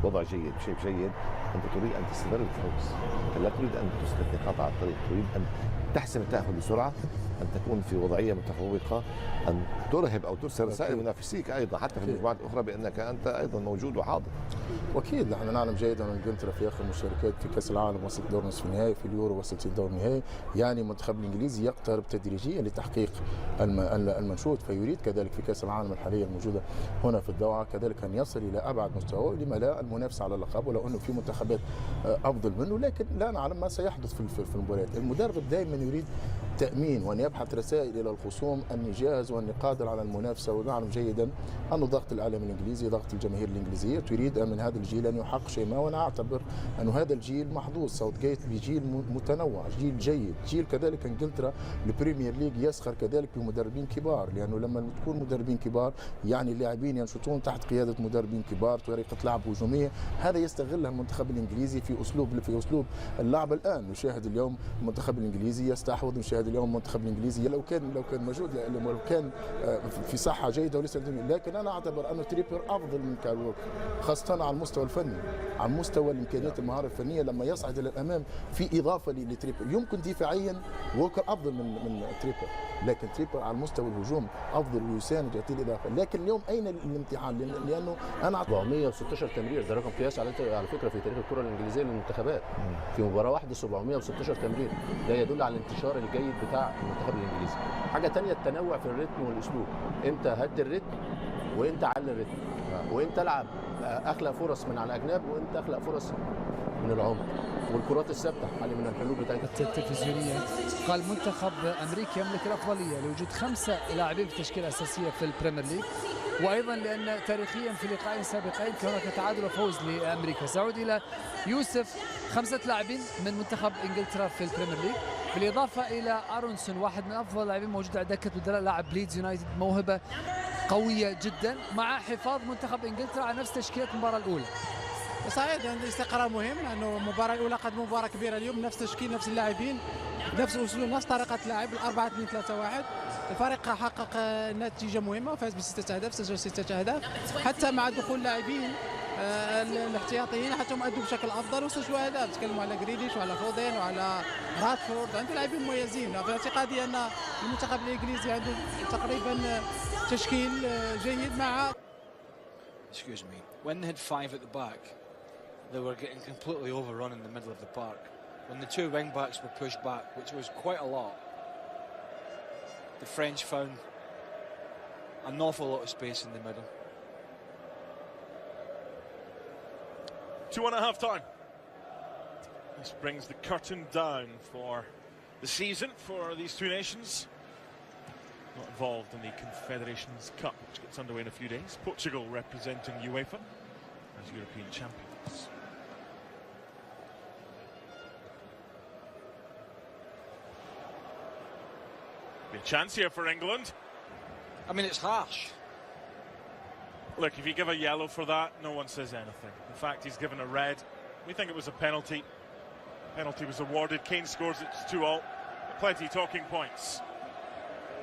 بوضع جيد، بشيء جيد، انت تريد ان تستمر بالفوز، لا تريد ان تسقط نقاط على الطريق، تريد ان تحسم التأهل بسرعة أن تكون في وضعية متفوقة، أن ترهب أو ترسل رسائل منافسيك أيضا حتى في المجموعات الأخرى بأنك أنت أيضا موجود وحاضر. واكيد نحن نعلم جيدا ان انجلترا في اخر المشاركات في كاس العالم وصلت دور نصف النهائي، في اليورو وصلت دور النهائي، يعني المنتخب الانجليزي يقترب تدريجيا لتحقيق المنشود، فيريد كذلك في كاس العالم الحاليه الموجوده هنا في الدوحه كذلك ان يصل الى ابعد مستوى، لما لا المنافسه على اللقب، ولو انه في منتخبات افضل منه، لكن لا نعلم ما سيحدث في المباريات. المدرب دائما يريد تامين وان يبحث رسائل الى الخصوم اني جاهز واني قادر على المنافسه، ونعلم جيدا ان ضغط الاعلام الانجليزي، ضغط الجماهير الانجليزيه تريد من هذا الجيل ان يحقق شيء ما، وانا اعتبر ان هذا الجيل محظوظ. ساوثجيت بجيل متنوع، جيل جيد، جيل كذلك انجلترا البريمير ليج يسخر كذلك بمدربين كبار، لانه لما تكون مدربين كبار يعني اللاعبين ينشطون تحت قياده مدربين كبار، طريقه لعب هجوميه، هذا يستغلها المنتخب الانجليزي في اسلوب اللعب. الان نشاهد اليوم المنتخب الانجليزي يستحوذ، نشاهد اليوم المنتخب الانجليزي لو كان موجود، لو كان في صحه جيده وليس، لكن انا اعتبر انه تريبر افضل من كايل ووكر، خاصه على المستوى الفني، على مستوى الامكانيات المهاره الفنيه لما يصعد الى الامام في اضافه لتريبر. يمكن دفاعيا ووكر افضل من تريبر، لكن تريبر على المستوى الهجوم افضل ويساند يعطي الاضافه. لكن اليوم اين الامتحان؟ لانه انا 416 تمرير، ده رقم قياسي على فكره في تاريخ الكره الانجليزيه للمنتخبات، في مباراه واحده 716 تمرير، ده يدل على الانتشار الجيد بتاع المنتخب الانجليزي. حاجه ثانيه التنوع في الريتم والاسلوب، امتى هدي الريتم وامتى علي الريتم، وامتى العب اخلق فرص من على الاجناب وامتى اخلق فرص من العمق، والكرات الثابته حالي من الحلول بتاعتها التلفزيونيه. قال منتخب امريكا يملك الافضليه لوجود 5 لاعبين في تشكيله اساسيه في البريمير ليج، وايضا لان تاريخيا في لقاءين سابقين كان هناك تعادل وفوز لامريكا. سأعود الى يوسف، 5 لاعبين من منتخب انجلترا في البريمير ليج، بالاضافه الى ارونسون واحد من افضل اللاعبين موجود على دكه البدلاء، لاعب ليدز يونايتد، موهبه قويه جدا، مع حفاظ منتخب انجلترا على نفس تشكيله المباراه الاولى. صحيح، عنده استقرار مهم، لانه المباراه الاولى قد مباراه كبيره اليوم، نفس تشكيل، نفس اللاعبين، نفس اسلوب، نفس طريقه اللعب، 4-2-3-1. الفريق حقق نتيجه مهمه وفاز ب6 اهداف، سجل 6 اهداف، حتى مع دخول لاعبين الاحتياطيين حتى هم ادوا بشكل افضل وسجلوا اهداف. تكلموا على جريليش وعلى فودين وعلى راتفورد، عنده لاعبين مميزين. في اعتقادي ان المنتخب الانجليزي عنده تقريبا تشكيل جيد مع Excuse me. When they had 5 at the back, they were getting completely overrun in the middle of the park. When the 2 wing backs were pushed back, which was quite a lot, the French found an awful lot of space in the middle. 2.5 time. This brings the curtain down for the season for these two nations. Not involved in the Confederations Cup, which gets underway in a few days. Portugal representing UEFA as European champions. Be a chance here for England. I mean, it's harsh. Look, if you give a yellow for that, no one says anything. In fact, he's given a red. We think it was a penalty. Penalty was awarded. Kane scores it 2-all. Plenty talking points.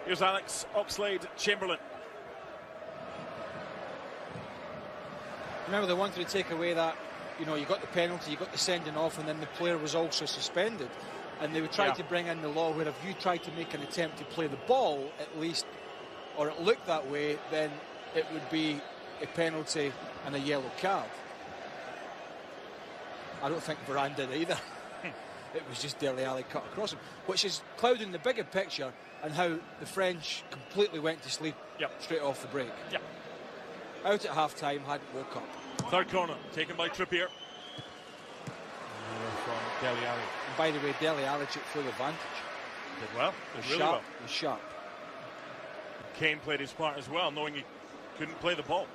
Here's Alex Oxlade-Chamberlain. Remember, they wanted to take away that, you know, you got the penalty, you got the sending off, and then the player was also suspended. And they would try to bring in the law where if you tried to make an attempt to play the ball, at least, or it looked that way, then it would be a penalty and a yellow card. I don't think Varane did either. It was just Dele Alli cut across him, which is clouding the bigger picture and how the French completely went to sleep straight off the break. Out at half-time, hadn't woke up. Third corner, taken by Trippier. From Dele Alli. And by the way, Dele Alli took full advantage. Did well, did really sharp, well. Was sharp. Kane played his part as well, knowing he couldn't play the ball.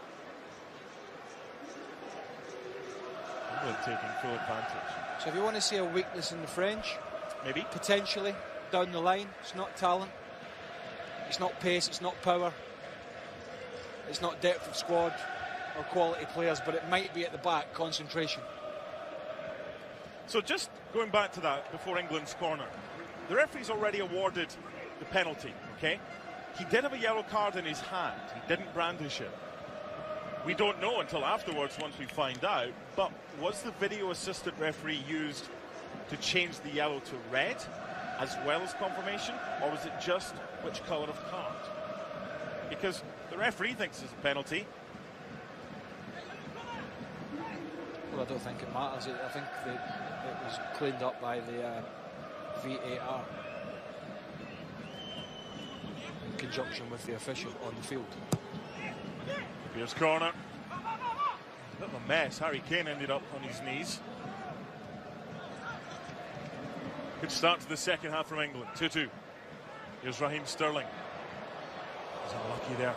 England taking full advantage. So if you want to see a weakness in the French, maybe potentially down the line, it's not talent, it's not pace, it's not power, it's not depth of squad or quality players, but it might be at the back, concentration. So just going back to that before England's corner, the referee's already awarded the penalty, okay? He did have a yellow card in his hand, he didn't brandish it. We don't know until afterwards once we find out, but was the video assistant referee used to change the yellow to red? as well as confirmation, or was it just which colour of card? Because the referee thinks it's a penalty. Well, I don't think it matters. I think it was cleaned up by the VAR in conjunction with the official on the field. Here's corner. A bit of a mess. Harry Kane ended up on his knees. Good start to the second half from England. 2-2. Here's Raheem Sterling. He's unlucky there.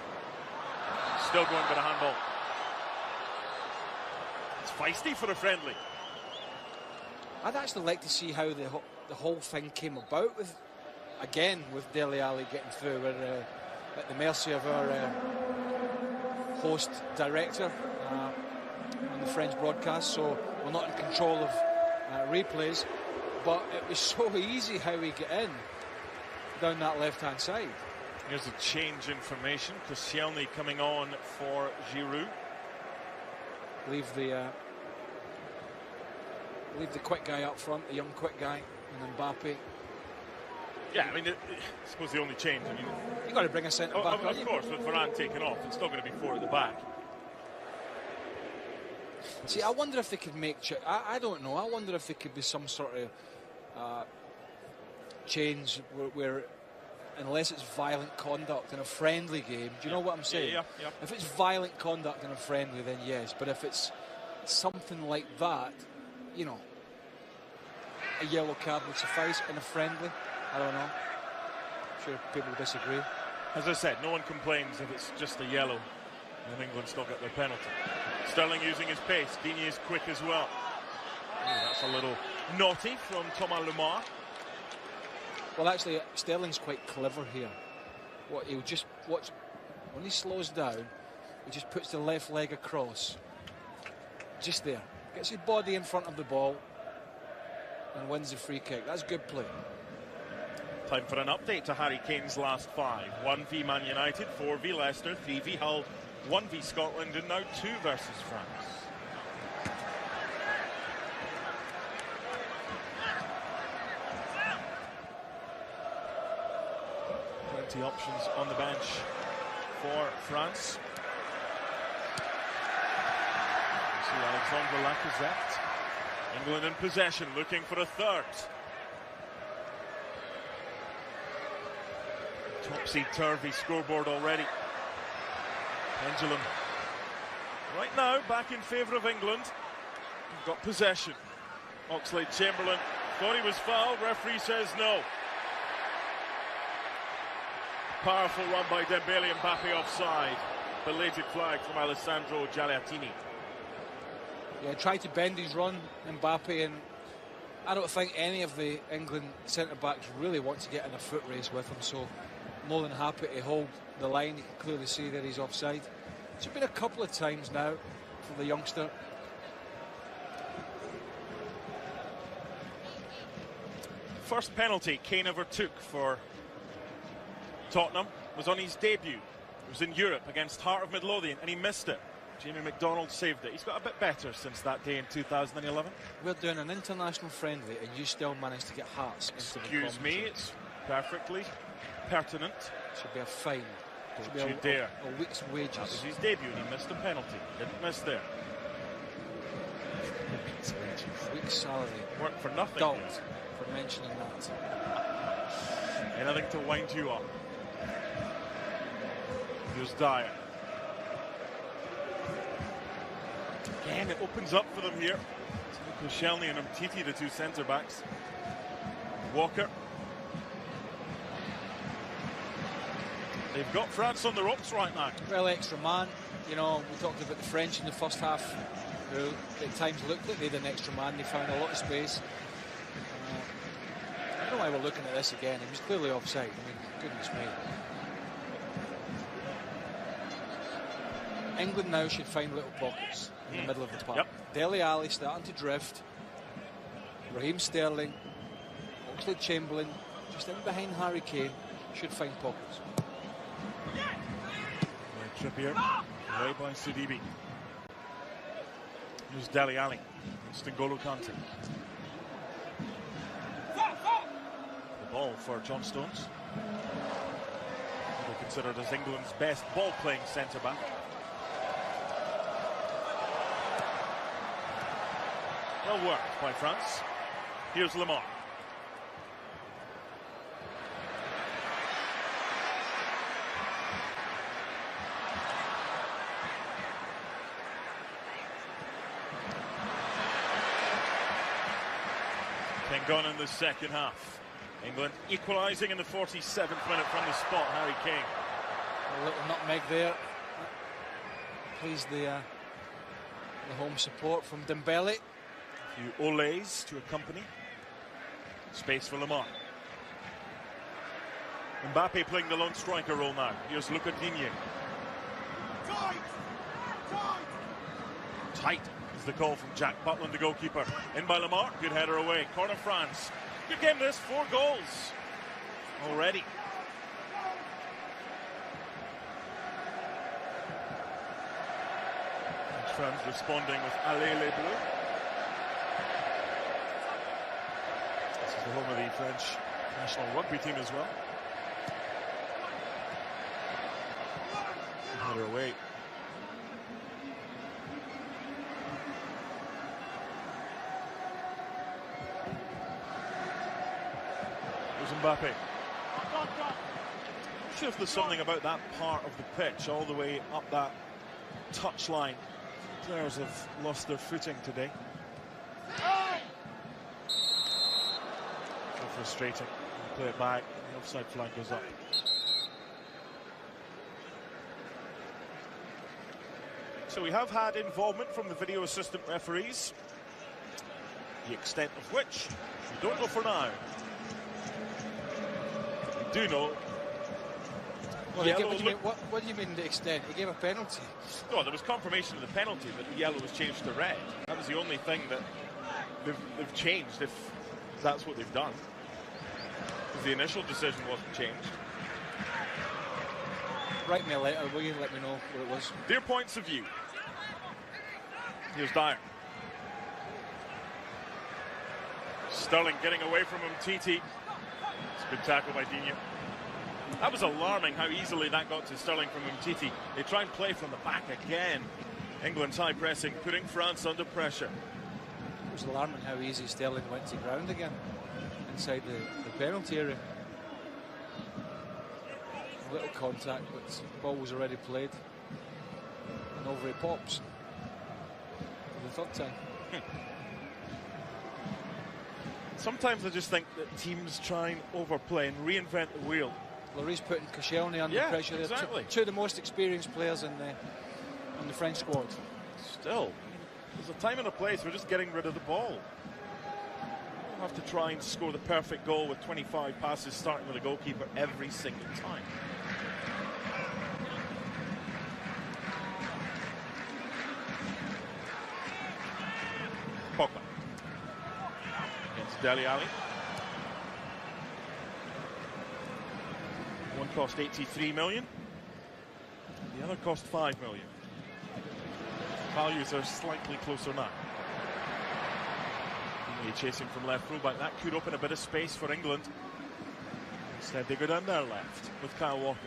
Still going for the handball. It's feisty for a friendly. I'd actually like to see how the whole thing came about with Dele Alli getting through. We're at the mercy of our host director on the French broadcast, so we're not in control of replays. But it was so easy how we get in down that left-hand side. Here's a change in formation. Koscielny coming on for Giroud. Leave the quick guy up front, the young quick guy, and Mbappe. Yeah, I mean, I suppose the only change. I mean, you've got to bring a centre back. Of course, with Varane taken off, it's still going to be 4 at the back. See, I wonder if they could make. I don't know. I wonder if there could be some sort of change where, unless it's violent conduct in a friendly game. Do you know what I'm saying? Yeah. If it's violent conduct in a friendly, then yes. But if it's something like that, you know, a yellow card would suffice in a friendly. I don't know. I'm sure people disagree. As I said, no one complains if it's just a yellow and England still get their penalty. Sterling using his pace. Digne is quick as well. Ooh, that's a little naughty from Thomas Lemar. Well, actually, Sterling's quite clever here. He'll just watch when he slows down. He just puts the left leg across, just there, gets his body in front of the ball, and wins the free kick. That's good play. Time for an update to Harry Kane's last 5. 1v Man United, 4v Leicester, 3v Hull, 1v Scotland, and now 2 versus France. Plenty options on the bench for France. You see Alexandre Lacazette. England in possession, looking for a third. Topsy-turvy scoreboard already. Pendulum. Right now, back in favour of England. We've got possession. Oxlade-Chamberlain thought he was fouled. Referee says no. Powerful run by Dembele. Mbappe offside. Belated flag from Alessandro Giallatini. Yeah, tried to bend his run, Mbappe, and I don't think any of the England centre-backs really want to get in a foot race with him, so more than happy to hold the line. You can clearly see that he's offside. It's been a couple of times now for the youngster. First penalty Kane ever took for Tottenham was on his debut. It was in Europe against Heart of Midlothian, and he missed it. Jamie McDonald saved it. He's got a bit better since that day in 2011. We're doing an international friendly, and you still managed to get Hearts into the Excuse me, it's perfectly pertinent. Should be a fine. Don't you dare. A week's wages. That was his debut, and he missed a penalty. Didn't miss there. Week's salary. Work for nothing. Dolled for mentioning that. Anything to wind you up. Here's Dyer. Again, it opens up for them here. Koscielny and Umtiti, the 2 centre-backs. Walker. They've got France on the ropes right now. Well, extra man. You know, we talked about the French in the first half, who at times looked like they had an extra man. They found a lot of space. I don't know why we're looking at this again. He was clearly offside. I mean, goodness me. England now should find little pockets in the middle of the park. Yep. Dele Alli starting to drift. Raheem Sterling, Oxlade-Chamberlain, just in behind Harry Kane, should find pockets. Trippier, away by Sidibe. Here's Dele Alli against N'Golo Kante. The ball for John Stones. Considered as England's best ball-playing centre-back. Well worked by France. Here's Lamar. Gone in the second half. England equalising in the 47th minute from the spot. Harry Kane. A little nutmeg there. Please the home support from Dembele. A few olays to accompany. Space for Lamar. Mbappe playing the lone striker role now. Here's Luca Digne. Tight is the call from Jack Butland, the goalkeeper. In by Lamar. Good header away. Corner France. Good game this. 4 goals already. France responding with Allez les Bleus. This is the home of the French national rugby team as well. Header away. There's Mbappe. I'm not sure if there's something about that part of the pitch, all the way up that touchline. Players have lost their footing today. So frustrating. Play it back, the offside flag goes up. So we have had involvement from the video assistant referees, the extent of which we don't know for now. We do know. Well, what do you mean the extent? He gave a penalty. No, there was confirmation of the penalty, but the yellow was changed to red. That was the only thing that they've changed, if that's what they've done. Because the initial decision wasn't changed. Write me a letter, will you? Let me know what it was. Their points of view. Here's Dyer. Sterling getting away from him. Titi. It's a good tackle by Digne. That was alarming how easily that got to Sterling from Umtiti. They try and play from the back again. England's high pressing, putting France under pressure. It was alarming how easy Sterling went to ground again inside the penalty area. A little contact, but the ball was already played. And over it pops for the third time. Sometimes I just think that teams try and overplay and reinvent the wheel. Lloris putting Koscielny under pressure there. Exactly. Two of the most experienced players in the French squad. Still, there's a time and a place. We're just getting rid of the ball. We don't have to try and score the perfect goal with 25 passes starting with a goalkeeper every single time. Pogba against Dele Alli. One cost 83 million, the other cost 5 million. Values are slightly closer now. Chasing from left fullback, that could open a bit of space for England. Instead they go down their left with Kyle Walker.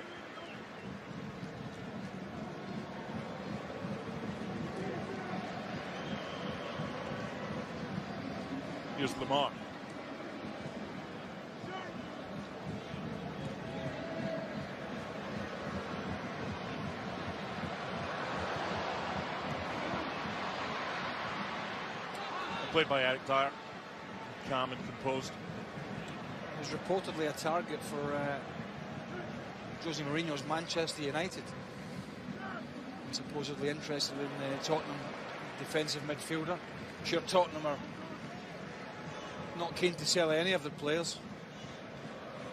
Here's Lamar. Played by Eric Dyer, calm and composed. He was reportedly a target for Jose Mourinho's Manchester United. And supposedly interested in the Tottenham defensive midfielder. I'm sure Tottenham are not keen to sell any of the players.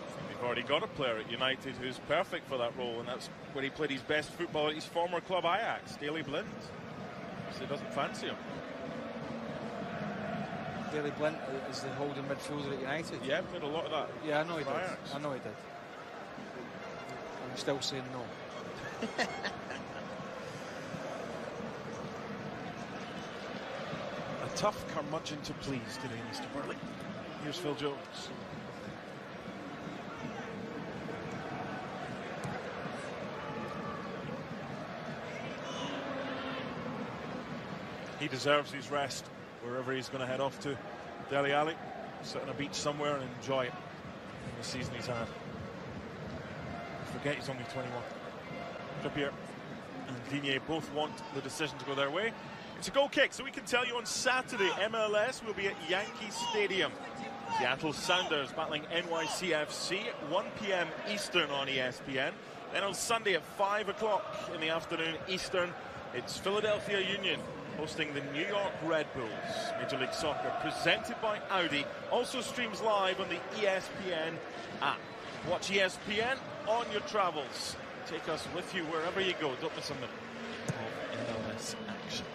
I think they've already got a player at United who's perfect for that role, and that's where he played his best football at his former club Ajax, Daley Blind. So he doesn't fancy him. Daley Blind is the holding midfielder at United. Yeah, played a lot of that. Yeah, I know he did. Ajax. I know he did. I'm still saying no. A tough curmudgeon to please today, Mr. Burley. Here's Phil Jones. He deserves his rest wherever he's going to head off to. Dele Alli, sit on a beach somewhere and enjoy it in the season he's had. Forget he's only 21. Trippier and Digne both want the decision to go their way. It's a goal kick, so we can tell you on Saturday, MLS will be at Yankee Stadium. Seattle Sounders battling NYCFC, 1 p.m. Eastern on ESPN. Then on Sunday at 5 o'clock in the afternoon Eastern, it's Philadelphia Union hosting the New York Red Bulls. Major League Soccer, presented by Audi, also streams live on the ESPN app. Watch ESPN on your travels. Take us with you wherever you go. Don't miss a minute of MLS action.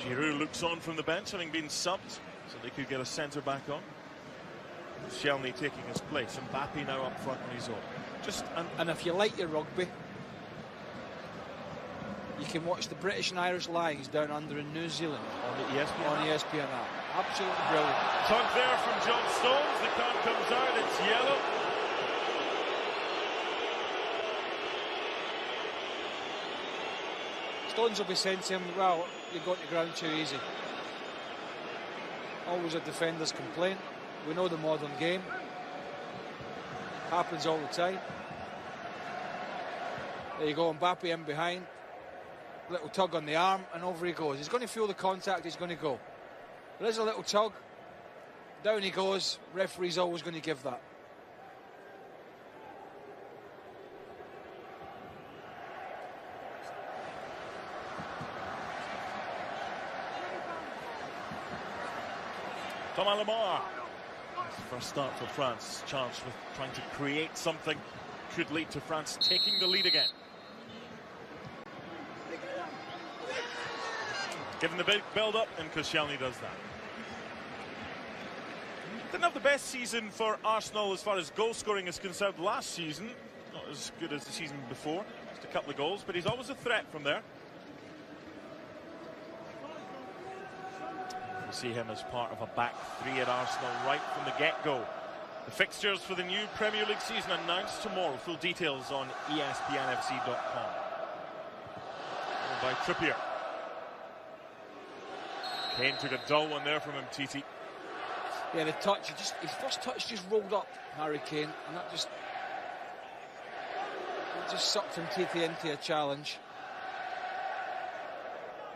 Giroud looks on from the bench, having been subbed, so they could get a centre back on. Shelny taking his place. Mbappe now up front on his own. And if you like your rugby, you can watch the British and Irish Lions down under in New Zealand on the ESPN app. Absolutely brilliant. Tug there from John Stones. The card comes out. It's yellow. Stones will be saying to him, well, you got the ground too easy. Always a defender's complaint. We know the modern game. Happens all the time. There you go, Mbappe in behind. Little tug on the arm, and over he goes. He's going to feel the contact, he's going to go. There is a little tug. Down he goes. Referee's always going to give that. Thomas Lemar. First start for France. Chance with trying to create something. Could lead to France taking the lead again. Given the big build-up, and Koscielny does that. Didn't have the best season for Arsenal as far as goal scoring is concerned last season. Not as good as the season before. Just a couple of goals, but he's always a threat from there. We'll see him as part of a back three at Arsenal right from the get-go. The fixtures for the new Premier League season announced tomorrow. Full details on ESPNFC.com. By Trippier. Kane took a dull one there from him, Titi. Yeah, the touch, his first touch just rolled up, Harry Kane, and that just sucked him Titi into a challenge.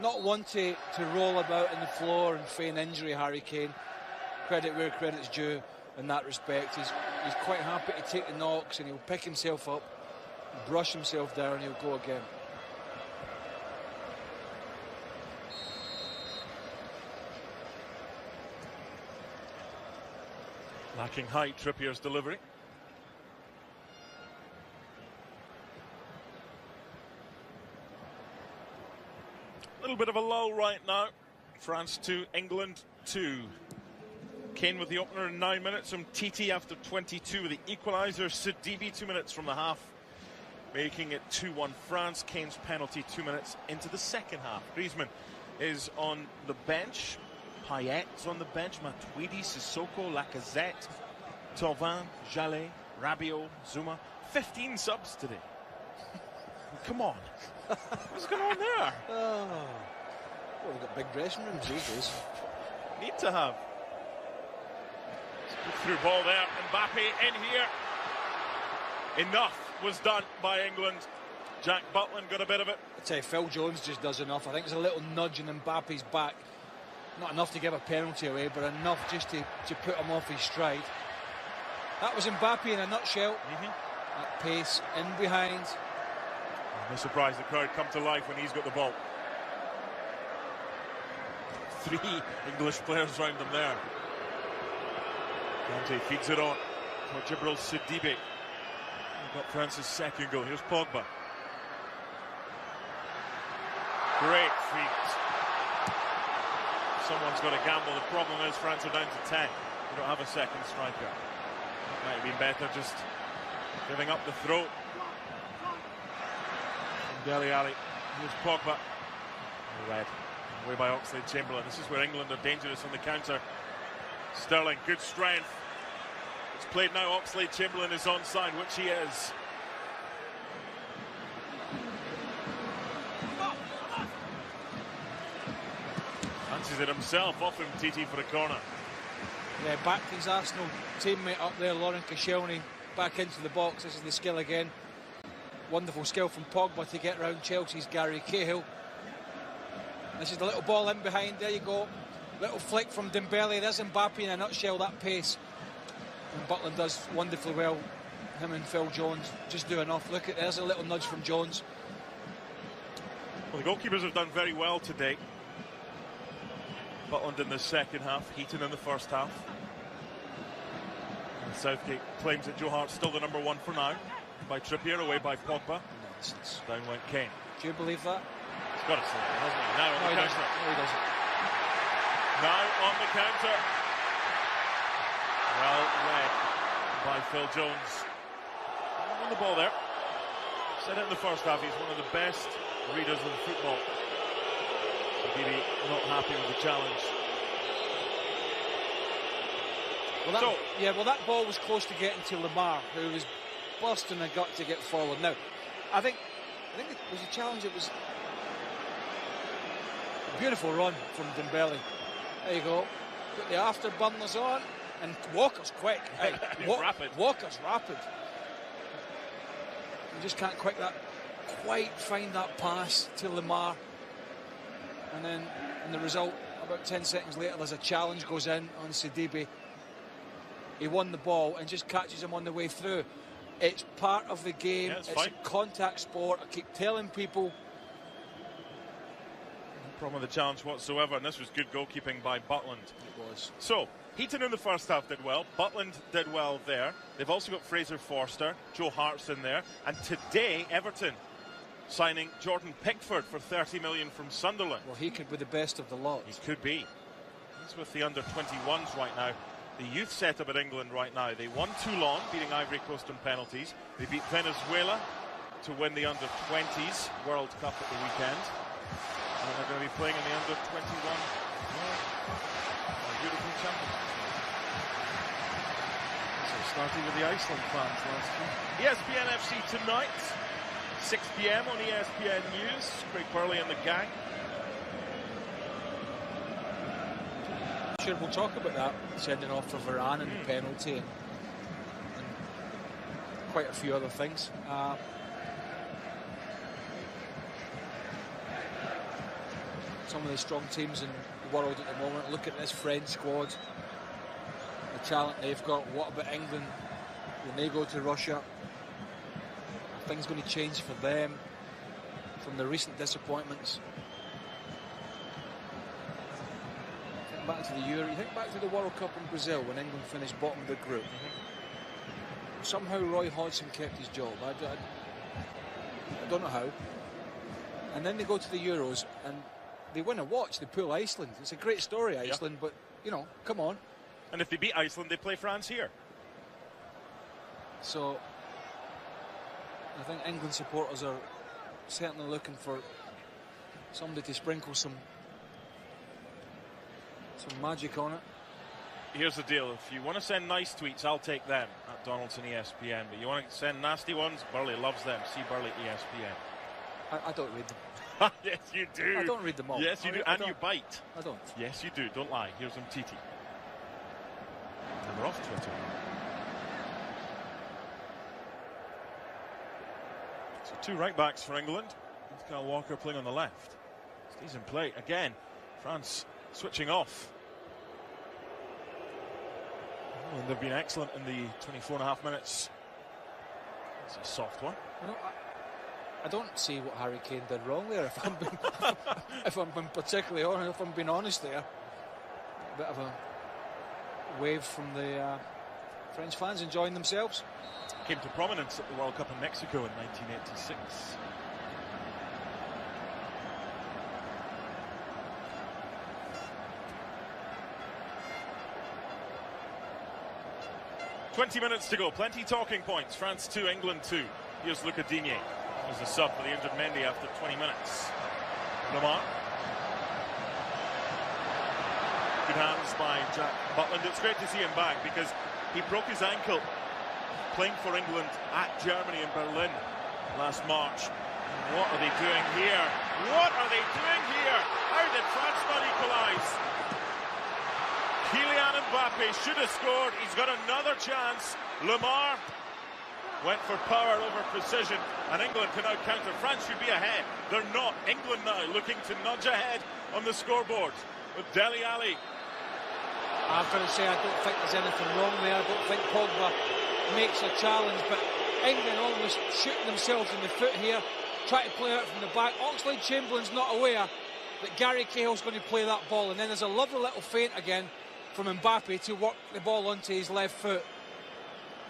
Not one to roll about on the floor and feign injury, Harry Kane. Credit where credit's due in that respect. He's quite happy to take the knocks, and he'll pick himself up, brush himself down, and he'll go again. Lacking height, Trippier's delivery. A little bit of a lull right now. France 2, England 2. Kane with the opener in 9 minutes from Titi after 22 with the equaliser. Sidibe 2 minutes from the half, making it 2-1 France. Kane's penalty 2 minutes into the second half. Griezmann is on the bench. Payet's on the bench. Matuidi, Sissoko, Lacazette, Thauvin, Jallet, Rabiot, Zuma. 15 subs today. Come on. What's going on there? Oh. Well, we've got big dressing rooms these days. Need to have. Through ball there. Mbappe in here. Enough was done by England. Jack Butland got a bit of it. I'd say Phil Jones just does enough. I think there's a little nudge in Mbappe's back. Not enough to give a penalty away, but enough just to put him off his stride. That was Mbappe in a nutshell. That pace in behind. No surprise the crowd come to life when he's got the ball. 3 English players round him there. Dante feeds it on for Djibril Sidibe. We've got France's second goal. Here's Pogba. Great feet. Someone's got to gamble. The problem is France are down to 10. We don't have a second striker. Might have been better just giving up the throw. From Dele Alli. Here's Pogba. Red. Away by Oxlade-Chamberlain. This is where England are dangerous on the counter. Sterling, good strength. It's played now. Oxlade-Chamberlain is onside, which he is. Fancies it himself, off him Titi for a corner. Yeah, back to his Arsenal teammate up there, Lauren Koscielny, back into the box. This is the skill again. Wonderful skill from Pogba to get around Chelsea's Gary Cahill. This is the little ball in behind, there you go. Little flick from Dembele, there's Mbappe in a nutshell, that pace. And Butland does wonderfully well. Him and Phil Jones just do enough. Look, there's a little nudge from Jones. Well, the goalkeepers have done very well today. Butland in the second half, Heaton in the first half. And Southgate claims that Joe Hart's still the number one for now. By Trippier, away by Pogba. Nonsense. Down went Kane. Do you believe that? He's got it, hasn't he? Now on the counter. No, he doesn't. Now on the counter. Well read by Phil Jones. On the ball there. Said it in the first half, he's one of the best readers of football. Maybe not happy with the challenge. Well, that ball was close to getting to Lamar, who was busting a gut to get forward. Now, I think it was a challenge. It was a beautiful run from Dembele. There you go. Put the afterburners on, and Walker's quick. Hey, rapid. Walker's rapid. You just can't quite find that pass to Lamar. And then, in the result, about 10 seconds later, there's a challenge goes in on Sidibe. He won the ball and just catches him on the way through. It's part of the game. Yeah, it's a contact sport. I keep telling people. No problem with the challenge whatsoever, and this was good goalkeeping by Butland. It was. So, Heaton in the first half did well. Butland did well there. They've also got Fraser Forster, Joe Hart's in there, and today Everton signing Jordan Pickford for 30 million from Sunderland. Well, he could be the best of the lot. He could be. He's with the under-21s right now. The youth setup at England right now. They won Toulon, beating Ivory Coast on penalties. They beat Venezuela to win the under-20s World Cup at the weekend. And they're going to be playing in the under-21 European Championship. So starting with the Iceland fans last week. ESPN FC tonight, 6 p.m. on ESPN News. Craig Burley and the gang. Sure, we'll talk about that, sending off for Varane and the penalty and quite a few other things. Some of the strong teams in the world at the moment. Look at this French squad, the talent they've got. What about England when they go to Russia? Are things going to change for them from the recent disappointments? Back to the Euro, you think back to the World Cup in Brazil when England finished bottom of the group. Somehow Roy Hodgson kept his job. I don't know how. And then they go to the Euros and they win a watch. They pull Iceland. It's a great story, Iceland, but you know, come on. And if they beat Iceland, they play France here. So I think England supporters are certainly looking for somebody to sprinkle some magic on it. Here's the deal. If you want to send nice tweets, I'll take them at Donaldson ESPN. But you want to send nasty ones, Burley loves them. See Burley ESPN. I don't read them. Yes, you do. I don't read them all. Yes, you do. And you bite. I don't. Yes, you do. Don't lie. Here's Titi. And we're off Twitter. So 2 right backs for England. Kyle Walker playing on the left. Stays in play again. France switching off. And they've been excellent in the 24.5 minutes. It's a soft one. I don't see what Harry Kane did wrong there. If I'm being particularly honest, if I'm being honest there, a bit of a wave from the French fans enjoying themselves. Came to prominence at the World Cup in Mexico in 1986. "20 minutes to go, plenty talking points. France 2, England 2. Here's Luca Digne as a sub for the injured Mendy after 20 minutes. Lamar. Good hands by Jack Butland. It's great to see him back because he broke his ankle playing for England at Germany in Berlin last March. What are they doing here? What are they doing here? How did France not equalise? Kylian Mbappe should have scored. He's got another chance. Lemar went for power over precision, and England can now counter. France should be ahead. They're not. England now looking to nudge ahead on the scoreboard with Dele Alli. I've got to say, I don't think there's anything wrong there. I don't think Pogba makes a challenge, but England almost shooting themselves in the foot here, trying to play out from the back. Oxlade-Chamberlain's not aware that Gary Cahill's going to play that ball, and then there's a lovely little feint again from Mbappe to work the ball onto his left foot.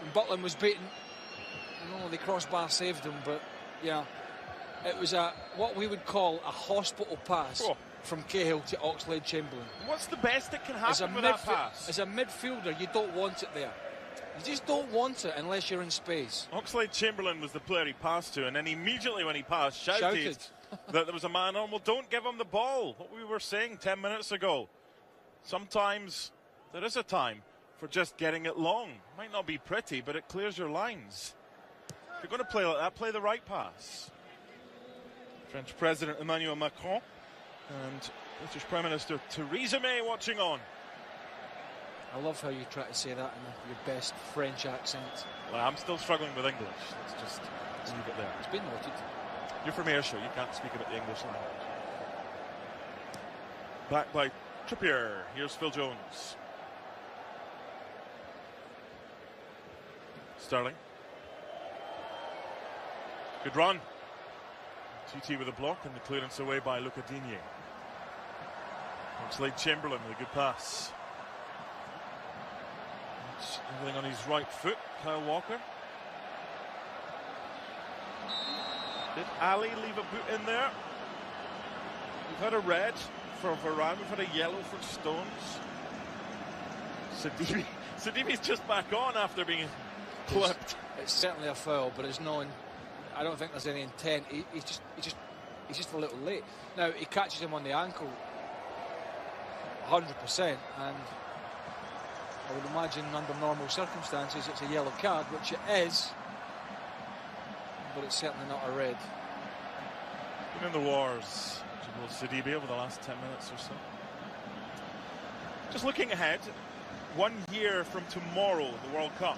And Butland was beaten. The crossbar saved him, but yeah, it was what we would call a hospital pass from Cahill to Oxlade-Chamberlain. What's the best that can happen with that pass? As a midfielder, you don't want it there. You just don't want it unless you're in space. Oxlade-Chamberlain was the player he passed to, and then immediately when he passed, shouted that there was a man on. Well, don't give him the ball. What we were saying 10 minutes ago. Sometimes there is a time for just getting it long. Might not be pretty, but it clears your lines. If you're going to play like that, play the right pass. French President Emmanuel Macron and British Prime Minister Theresa May watching on. I love how you try to say that in your best French accent. Well, I'm still struggling with English. Let's just leave it there. It's been noted. You're from Ayrshire, you can't speak about the English language. Back by Trippier. Here's Phil Jones. Sterling. Good run. TT with a block and the clearance away by Luca Digne. Oxlade-Chamberlain with a good pass. Everything on his right foot, Kyle Walker. Did Ali leave a boot in there? We've had a red for Varane, we've had a yellow for Stones. Sidibe's just back on after being clipped. It's certainly a foul, but it's no. I don't think there's any intent. He's just a little late. Now he catches him on the ankle, 100%, and I would imagine under normal circumstances it's a yellow card, which it is, but it's certainly not a red. Been in the wars, Djibril Sidibe, over the last 10 minutes or so. Just looking ahead, 1 year from tomorrow, the World Cup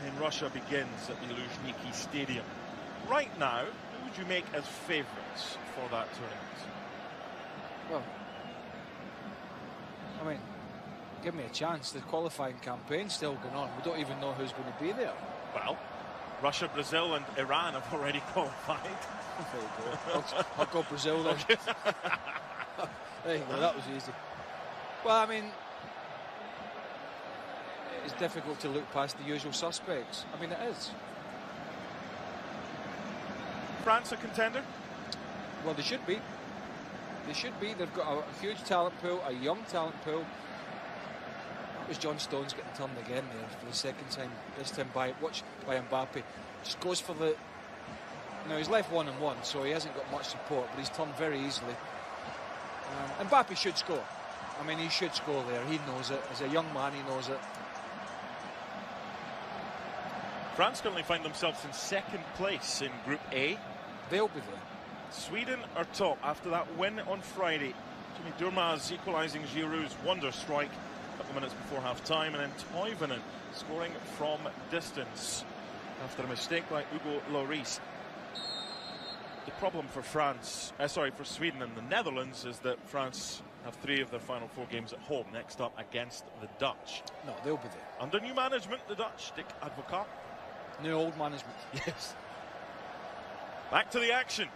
in Russia begins at the Luzhniki Stadium. Right now, who would you make as favourites for that tournament? Well, I mean, give me a chance. The qualifying campaign's still going on. We don't even know who's going to be there. Well, Russia, Brazil and Iran have already qualified. There you go. I'll go Brazil then. There you go, that was easy. Well, I mean, it's difficult to look past the usual suspects. I mean, it is. France a contender? Well, they should be. They should be. They've got a huge talent pool, a young talent pool. That was John Stones getting turned again there for the second time. This time by Mbappe. Just goes for the... Now, he's left 1-on-1, so he hasn't got much support, but he's turned very easily. Mbappe should score. I mean, he should score there. He knows it. As a young man, he knows it. France currently find themselves in second place in Group A. They'll be there. Sweden are top after that win on Friday. Jimmy Durmaz equalising Giroud's wonder strike a couple of minutes before half-time, and then Toivonen scoring from distance after a mistake by Hugo Lloris. The problem for for Sweden and the Netherlands is that France have 3 of their final 4 games at home, next up against the Dutch. No, they'll be there. Under new management, the Dutch, Dick Advocaat. New old management. Yes. Back to the action.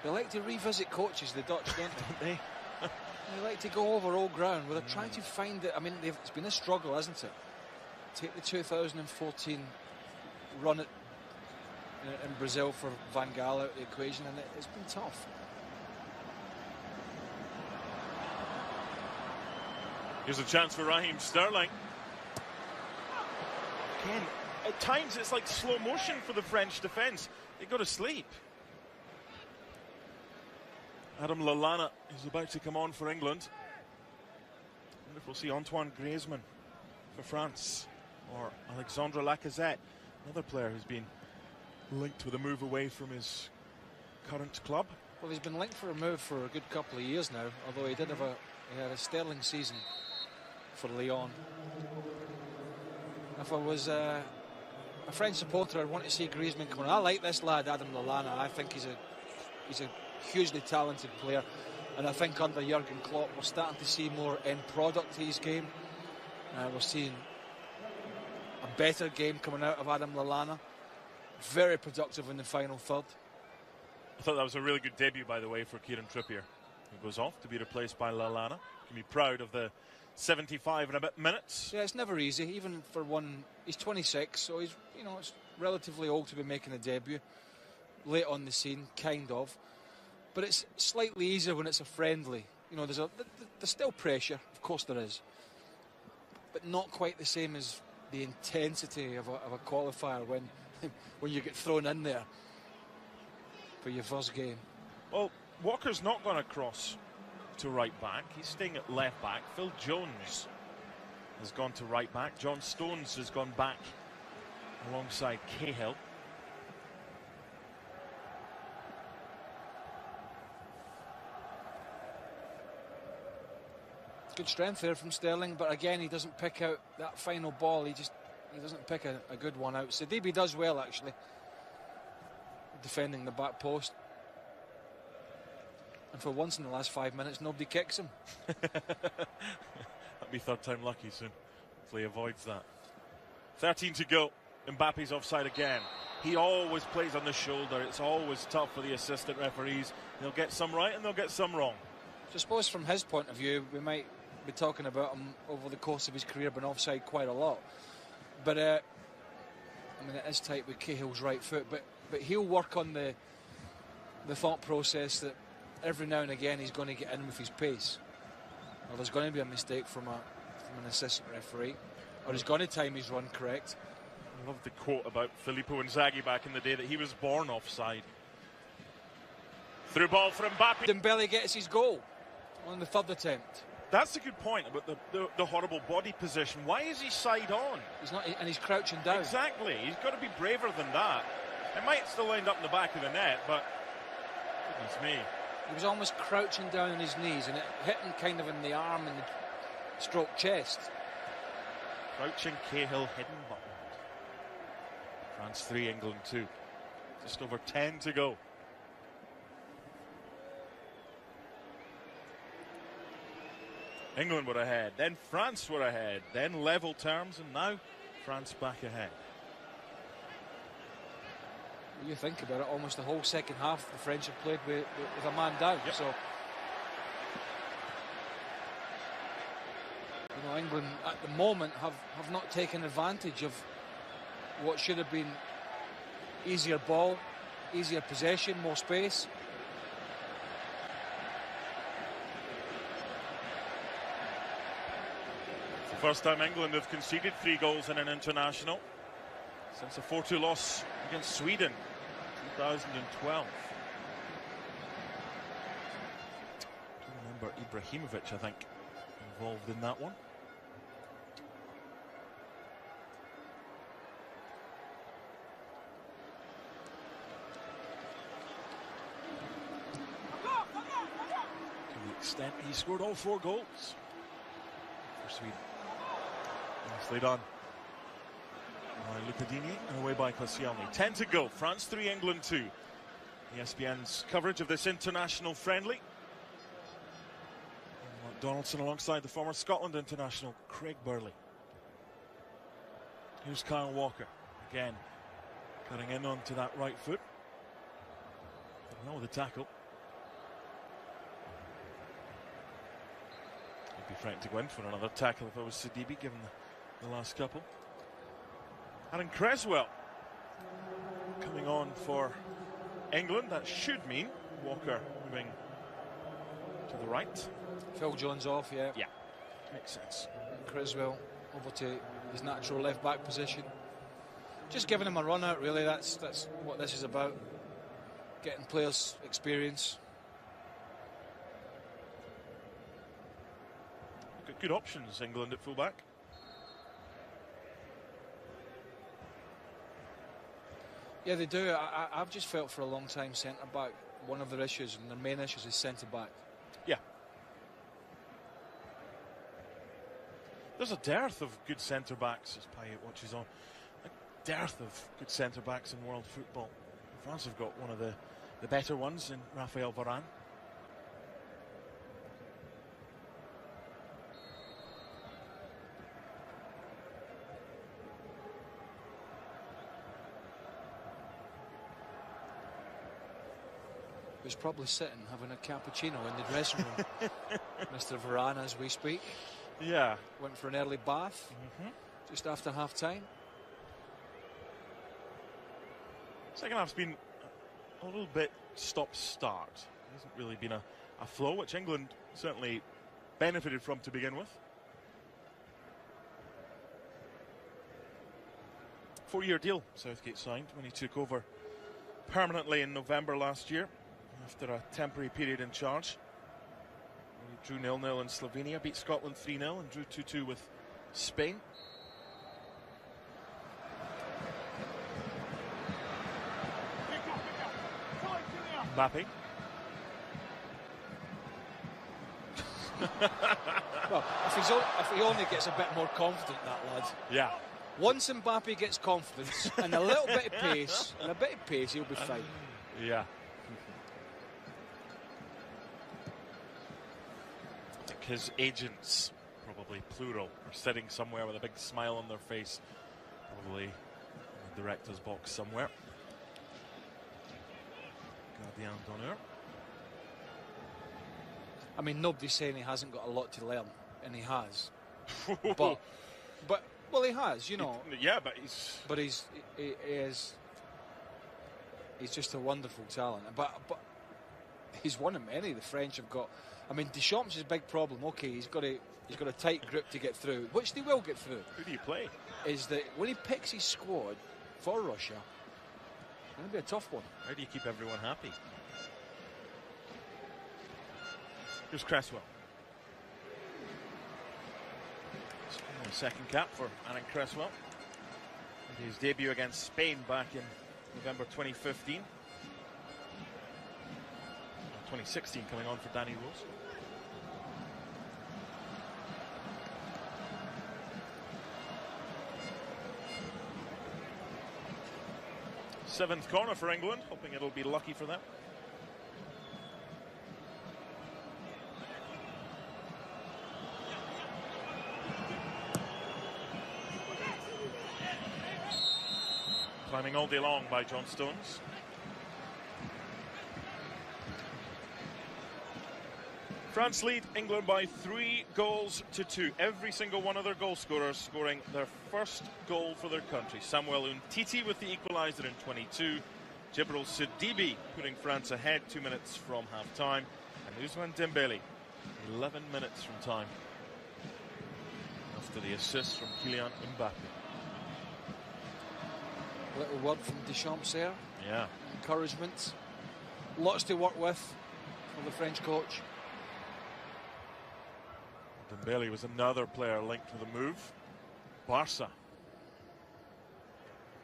They like to revisit coaches, the Dutch, don't they? They like to go over old ground where they're trying to find it. I mean, it's been a struggle, hasn't it? Take the 2014 run in Brazil for Van Gaal out of the equation, and it's been tough. Here's a chance for Raheem Sterling. Again, at times it's like slow motion for the French defence. They go to sleep. Adam Lallana is about to come on for England. I wonder if we'll see Antoine Griezmann for France, or Alexandre Lacazette, another player who's been linked with a move away from his current club. Well, he's been linked for a move for a good couple of years now, although he did have he had a sterling season for Lyon. If I was a French supporter, I'd want to see Griezmann come on. I like this lad, Adam Lallana. I think he's a hugely talented player, and I think under Jurgen Klopp we're starting to see more end product to his game. We're seeing a better game coming out of Adam Lallana. Very productive in the final third. I thought that was a really good debut, by the way, for Kieran Trippier, who goes off to be replaced by Lallana. Can be proud of the 75 and a bit minutes. Yeah, it's never easy, even for one. He's 26, so he's, you know, it's relatively old to be making a debut. Late on the scene, kind of. But it's slightly easier when it's a friendly. You know, there's still pressure, of course there is, but not quite the same as the intensity of a qualifier when when you get thrown in there for your first game. Well, Walker's not going to cross to right back. He's staying at left back. Phil Jones has gone to right back. John Stones has gone back alongside Cahill. Good strength there from Sterling, but again he doesn't pick out that final ball. He doesn't pick a good one out. Sidibe does well, actually, defending the back post. And for once in the last 5 minutes, nobody kicks him. That'll be third time lucky soon. Hopefully he avoids that. 13 to go. Mbappe's offside again. He always plays on the shoulder. It's always tough for the assistant referees. They'll get some right and they'll get some wrong. So I suppose from his point of view, we might be talking about him over the course of his career being offside quite a lot. But I mean, it is tight with Cahill's right foot, but he'll work on the thought process that every now and again he's going to get in with his pace, or there's going to be a mistake from an assistant referee, or he's going to time his run correct. I love the quote about Filippo Inzaghi back in the day that he was born offside. Through ball for Mbappe. Dembele gets his goal on the third attempt. That's a good point about the horrible body position. Why is he side on? He's not, and he's crouching down. Exactly. He's got to be braver than that. It might still end up in the back of the net, but goodness me. He was almost crouching down on his knees, and it hit him kind of in the arm and the stroke chest. Crouching Cahill, hidden button. France 3, England 2. Just over 10 to go. England were ahead, then France were ahead, then level terms, and now France back ahead. You think about it, almost the whole second half the French have played with a man down. Yep. So, you know, England at the moment have not taken advantage of what should have been easier ball, easier possession, more space. It's the first time England have conceded 3 goals in an international since a 4-2 loss against Sweden 2012. I remember Ibrahimovic, I think, involved in that one. To the extent he scored all 4 goals for Sweden. Nicely done. Lucadini and away by Koscielny. 10 to go. France 3, England 2. ESPN's coverage of this international friendly. Donaldson alongside the former Scotland international Craig Burley. Here's Kyle Walker again, cutting in onto that right foot. Well, with the tackle. I'd be frightened to go in for another tackle if I was Sidibe, given the last couple. Aaron Creswell coming on for England. That should mean Walker moving to the right. Phil Jones off, yeah. Yeah, makes sense. Creswell over to his natural left back position. Just giving him a run out, really. That's what this is about. Getting players experience. Good options, England at fullback. Yeah, they do. I've just felt for a long time centre-back, one of their issues, and their main issues is centre-back. Yeah. There's a dearth of good centre-backs, as Payet watches on. A dearth of good centre-backs in world football. France have got one of the better ones in Raphael Varane. Who's probably sitting having a cappuccino in the dressing room. Mr. Varane, as we speak. Yeah. Went for an early bath just after half-time. Second half's been a little bit stop-start. It hasn't really been a flow, which England certainly benefited from to begin with. 4-year deal Southgate signed when he took over permanently in November last year after a temporary period in charge. He drew 0-0 in Slovenia, beat Scotland 3-0 and drew 2-2 with Spain. Mbappe. Well, if he only gets a bit more confident, that lad. Yeah. Once Mbappe gets confidence and a little bit of pace, he'll be fine. Yeah. I think his agents, probably plural, are sitting somewhere with a big smile on their face. Probably in the director's box somewhere. Gardien d'honneur. I mean, nobody's saying he hasn't got a lot to learn, and he has. but well, he has, you know. Yeah, but he's just a wonderful talent. But he's one of many the French have got. I mean, Deschamps' his big problem. Okay, he's got a tight group to get through, which they will get through. Who do you play? Is that when he picks his squad for Russia, it's going to be a tough one. How do you keep everyone happy? Here's Cresswell. Second cap for Aaron Cresswell. His debut against Spain back in November 2015. 2016 coming on for Danny Rose. Seventh corner for England, hoping it'll be lucky for them. Climbing all day long by John Stones. France lead England by 3-2. Every single one of their goal scorers scoring their first goal for their country. Samuel Umtiti with the equaliser in 22. Djibril Sidibe putting France ahead 2 minutes from half-time. And Ousmane Dembele 11 minutes from time after the assist from Kylian Mbappe. Little word from Deschamps there. Yeah. Encouragement. Lots to work with for the French coach. Dembele was another player linked to the move. Barca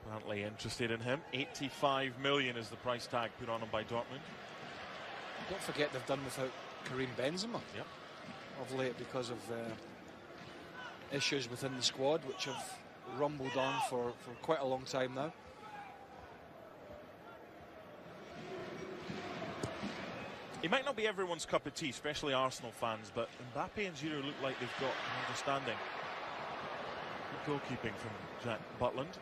apparently interested in him. 85 million is the price tag put on him by Dortmund. Don't forget they've done without Karim Benzema. Yep. Of late because of issues within the squad which have rumbled on for quite a long time now. He might not be everyone's cup of tea, especially Arsenal fans, but Mbappe and Giroud look like they've got an understanding. Good goalkeeping from Jack Butland.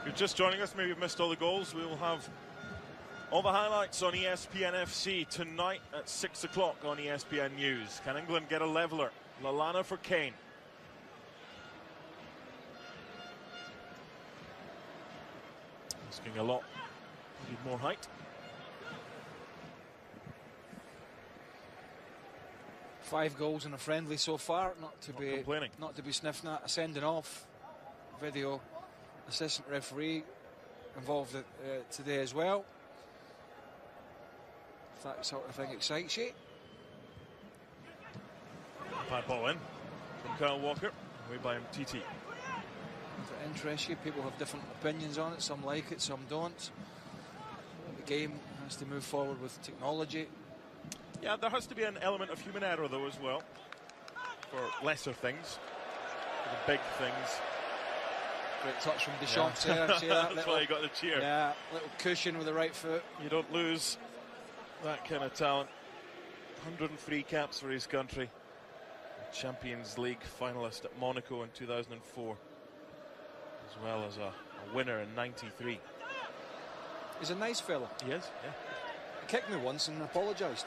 If you're just joining us, maybe you've missed all the goals. We will have all the highlights on ESPN FC tonight at 6 o'clock on ESPN News. Can England get a leveller? Lallana for Kane. Asking a lot. Need more height. 5 goals in a friendly so far. Not to be complaining. Not to be sniffing at a sending off. video assistant referee involved today as well. If that sort of thing excites you. Bad ball in from Kyle Walker, away by MTT. If it interests you, people have different opinions on it. Some like it, some don't. The game has to move forward with technology. Yeah, there has to be an element of human error though as well, for lesser things, for the big things. Great touch from Deschamps there. See that? That's why you got the cheer. Yeah, little cushion with the right foot. You don't lose that kind of talent. 103 caps for his country. Champions League finalist at Monaco in 2004, as well as a winner in '93. He's a nice fella. He is, yeah. He kicked me once and apologised.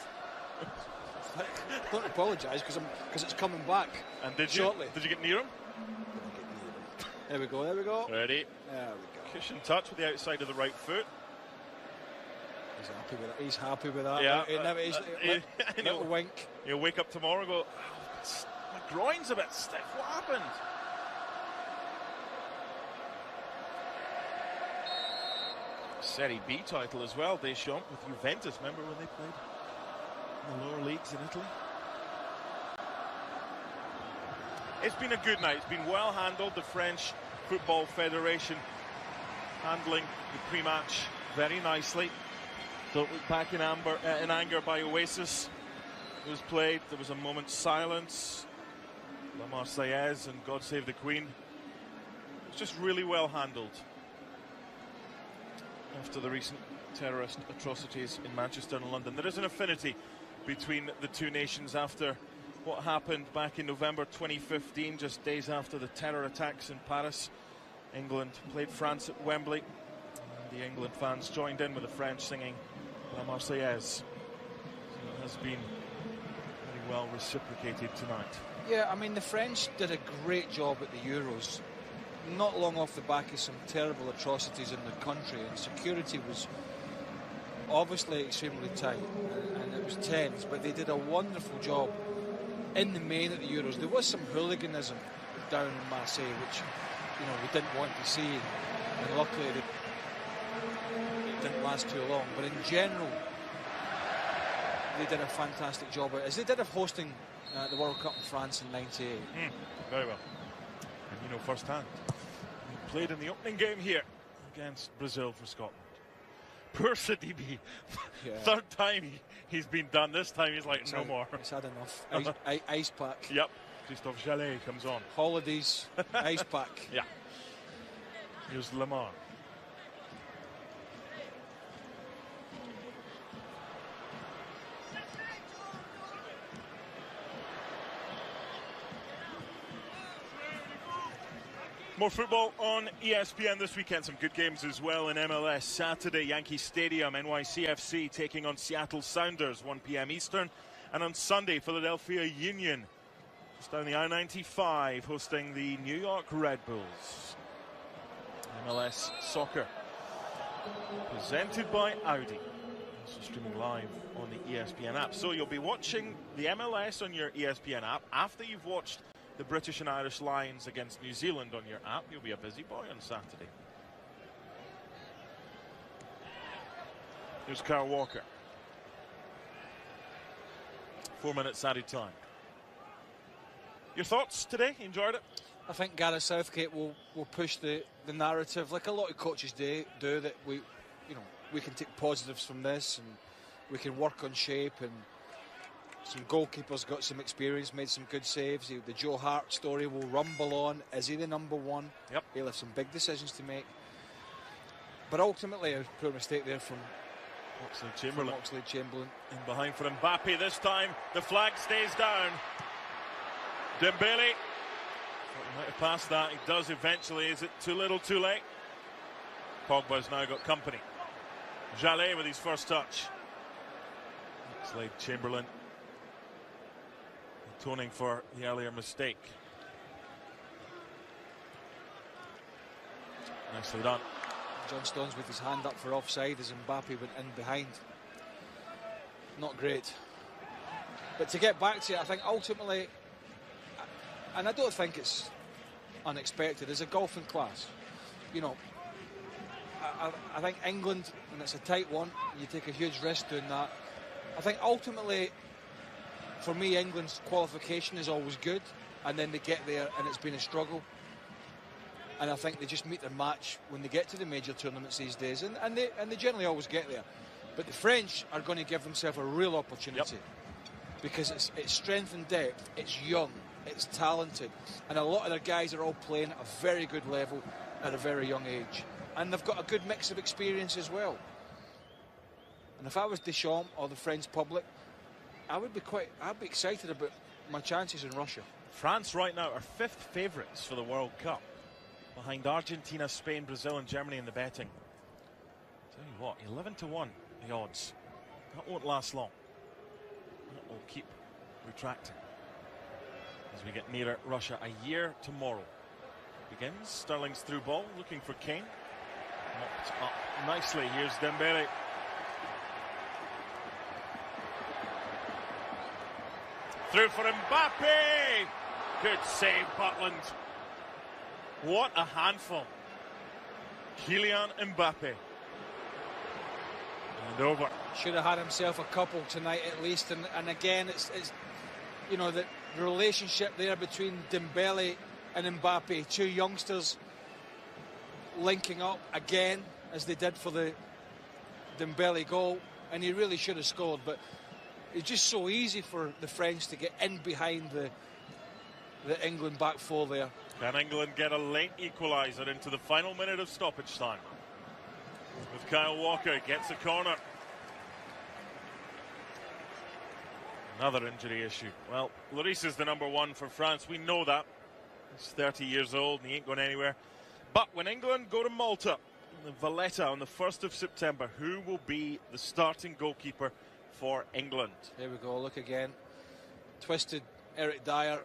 Don't apologise because it's coming back. And did shortly. Did you get near him? There we go, there we go. Ready. There we go. Cushion touch with the outside of the right foot. He's happy with that. He's happy with that. Yeah. Little wink. You'll wake up tomorrow and go, oh, my groin's a bit stiff. What happened? Serie B title as well, Deschamps with Juventus. Remember when they played in the lower leagues in Italy? It's been a good night. It's been well handled. The French Football Federation handling the pre-match very nicely. Don't look back in anger by Oasis. It was played. There was a moment's silence. La Marseillaise and God Save the Queen. It's just really well handled after the recent terrorist atrocities in Manchester and London. There is an affinity between the two nations after what happened back in November 2015, just days after the terror attacks in Paris. England played France at Wembley. And the England fans joined in with the French singing La Marseillaise. So it has been very well reciprocated tonight. Yeah, I mean, the French did a great job at the Euros. Not long off the back of some terrible atrocities in the country, and security was obviously extremely tight, and it was tense, but they did a wonderful job in the main at the Euros. There was some hooliganism down in Marseille, which, you know, we didn't want to see, and luckily it didn't last too long. But in general, they did a fantastic job, as they did of hosting the World Cup in France in '98. Very well. And you know firsthand. He played in the opening game here against Brazil for Scotland. Poor Sidibe. Yeah. Third time he's been done. This time he's like, no more. He's had enough. Ice pack. Yep. Christophe Jallet comes on. Holidays, ice pack. Yeah. Here's Lamar. More football on ESPN this weekend. Some good games as well in MLS. Saturday, Yankee Stadium, NYCFC taking on Seattle Sounders, 1 p.m. Eastern. And on Sunday, Philadelphia Union, just down the I-95, hosting the New York Red Bulls. MLS Soccer, presented by Audi. Also streaming live on the ESPN app. So you'll be watching the MLS on your ESPN app after you've watched the British and Irish Lions against New Zealand on your app. You'll be a busy boy on Saturday. Here's Kyle Walker. 4 minutes added time. Your thoughts today? Enjoyed it? I think Gareth Southgate will push the narrative like a lot of coaches do, that we can take positives from this and we can work on shape, and some goalkeepers got some experience, made some good saves. The Joe Hart story will rumble on. Is he the number one? Yep. He'll have some big decisions to make. But ultimately, a poor mistake there from Oxlade-Chamberlain. In behind for Mbappe this time. The flag stays down. Dembele. Thought he might have passed that. He does eventually. Is it too little, too late? Pogba's now got company. Jallet with his first touch. Oxlade-Chamberlain atoning for the earlier mistake. Nicely done. John Stones with his hand up for offside as Mbappe went in behind. Not great. But to get back to it, I think ultimately, and I don't think it's unexpected is a golfing class. You know, I think England, when it's a tight one, you take a huge risk doing that. I think ultimately, for me, England's qualification is always good, and then they get there and it's been a struggle. And I think they just meet their match when they get to the major tournaments these days, and they generally always get there. But the French are going to give themselves a real opportunity, because it's strength and depth, it's young, it's talented, and a lot of their guys are all playing at a very good level at a very young age. And they've got a good mix of experience as well. And if I was Deschamps or the French public, I'd be excited about my chances in Russia. France right now are 5th favourites for the World Cup, behind Argentina, Spain, Brazil and Germany in the betting. Tell you what, 11-1 the odds. That won't last long. That will keep retracting as we get nearer Russia. A year tomorrow begins. Sterling's through ball, looking for Kane. Mopped up nicely. Here's Dembele. Through for Mbappe. Good save, Butland. What a handful. Kylian Mbappe. And over. Should have had himself a couple tonight at least. And again, it's you know, the relationship there between Dembele and Mbappe, two youngsters linking up again, as they did for the Dembele goal. And he really should have scored, but it's just so easy for the French to get in behind the England back four there. Can England get a late equaliser into the final minute of stoppage time? With Kyle Walker, gets a corner. Another injury issue. Well, Lloris is the #1 for France. We know that. He's 30 years old and he ain't going anywhere. But when England go to Malta, in Valletta on the 1st of September, who will be the starting goalkeeper for England? There we go, look again. Twisted Eric Dyer,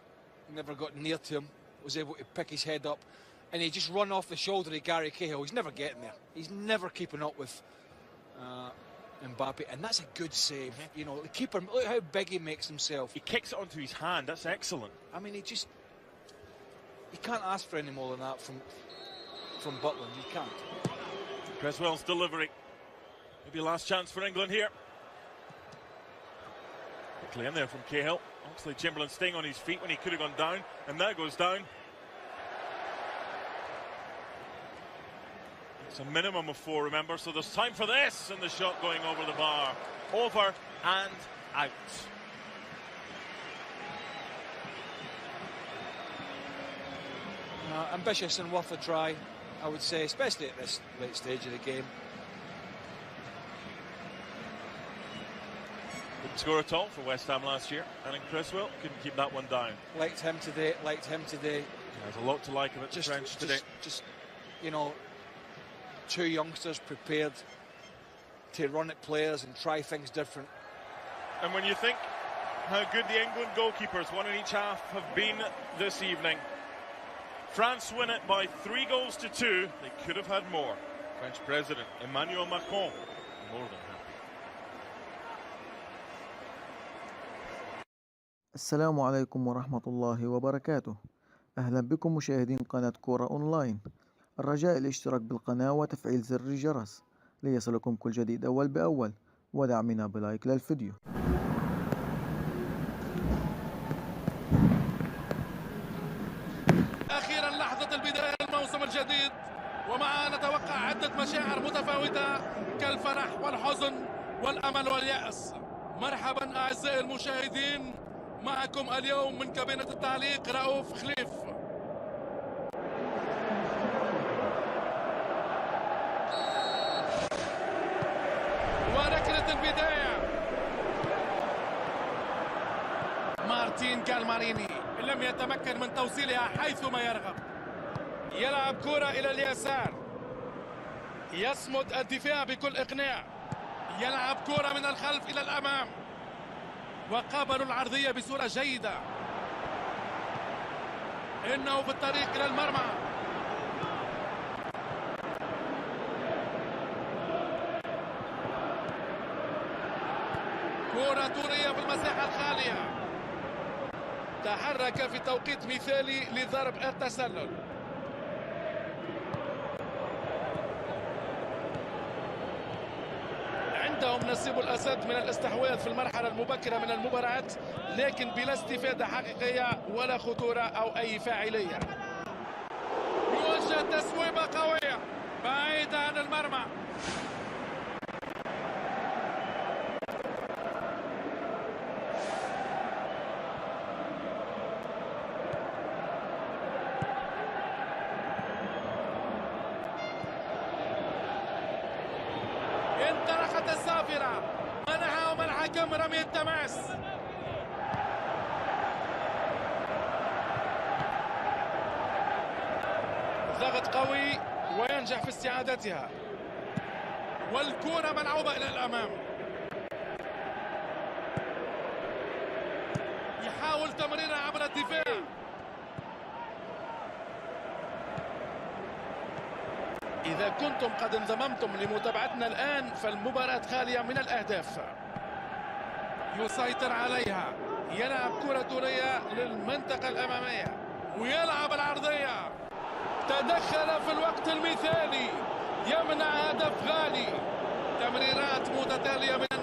never got near to him, was able to pick his head up, and he just run off the shoulder of Gary Cahill. He's never getting there. He's never keeping up with Mbappe, and that's a good save. You know, the keeper, look how big he makes himself. He kicks it onto his hand, that's excellent. I mean, you can't ask for any more than that from Butland, you can't. Cresswell's delivery. Maybe last chance for England here. Quickly in there from Cahill. Oxley Chamberlain staying on his feet when he could have gone down, and now goes down. It's a minimum of 4, remember, so there's time for this, and the shot going over the bar. Over and out. Ambitious and worth a try, I would say, especially at this late stage of the game. Didn't score at all for West Ham last year. Alan Cresswell couldn't keep that one down. Liked him today. Yeah, there's a lot to like about the French today. Just, you know, two youngsters prepared to run at players and try things different. And when you think how good the England goalkeepers, one in each half, have been this evening, France win it by 3-2. They could have had more. French President Emmanuel Macron, more than happy. السلام عليكم ورحمة الله وبركاته. أهلا بكم مشاهدين قناة كورة أونلاين. الرجاء الاشتراك بالقناة وتفعيل زر الجرس ليصلكم كل جديد أول بأول، ودعمنا بلايك للفيديو. أخيرا لحظة البداية الموسم الجديد، ومعها نتوقع عدة مشاعر متفاوتة كالفرح والحزن والأمل واليأس. مرحبا أعزائي المشاهدين، معكم اليوم من كابينة التعليق رؤوف خليف. وركلة البداية مارتين كالماريني لم يتمكن من توصيلها حيثما يرغب. يلعب كرة إلى اليسار، يصمد الدفاع بكل إقناع، يلعب كرة من الخلف إلى الأمام، وقابلوا العرضية بصورة جيدة. إنه في الطريق إلى المرمى. كرة طولية في المساحة الخالية، تحرك في توقيت مثالي لضرب التسلل. عندهم نصيب الأسد من الاستحواذ في المرحلة المبكرة من المباراة، لكن بلا استفادة حقيقية ولا خطورة أو أي فاعلية. يوجه تسويبة قوية بعيدة عن المرمى. انطلقت السافرة، منعهم الحكم رمي التماس. ضغط قوي وينجح في استعادتها، والكرة ملعوبة إلى الأمام. يحاول تمريرها عبر الدفاع. إذا كنتم قد انضممتم لمتابعتنا الآن فالمباراة خالية من الأهداف. يسيطر عليها، يلعب كرة دورية للمنطقة الأمامية ويلعب العرضية. تدخل في الوقت المثالي، يمنع هدف غالي. تمريرات متتالية من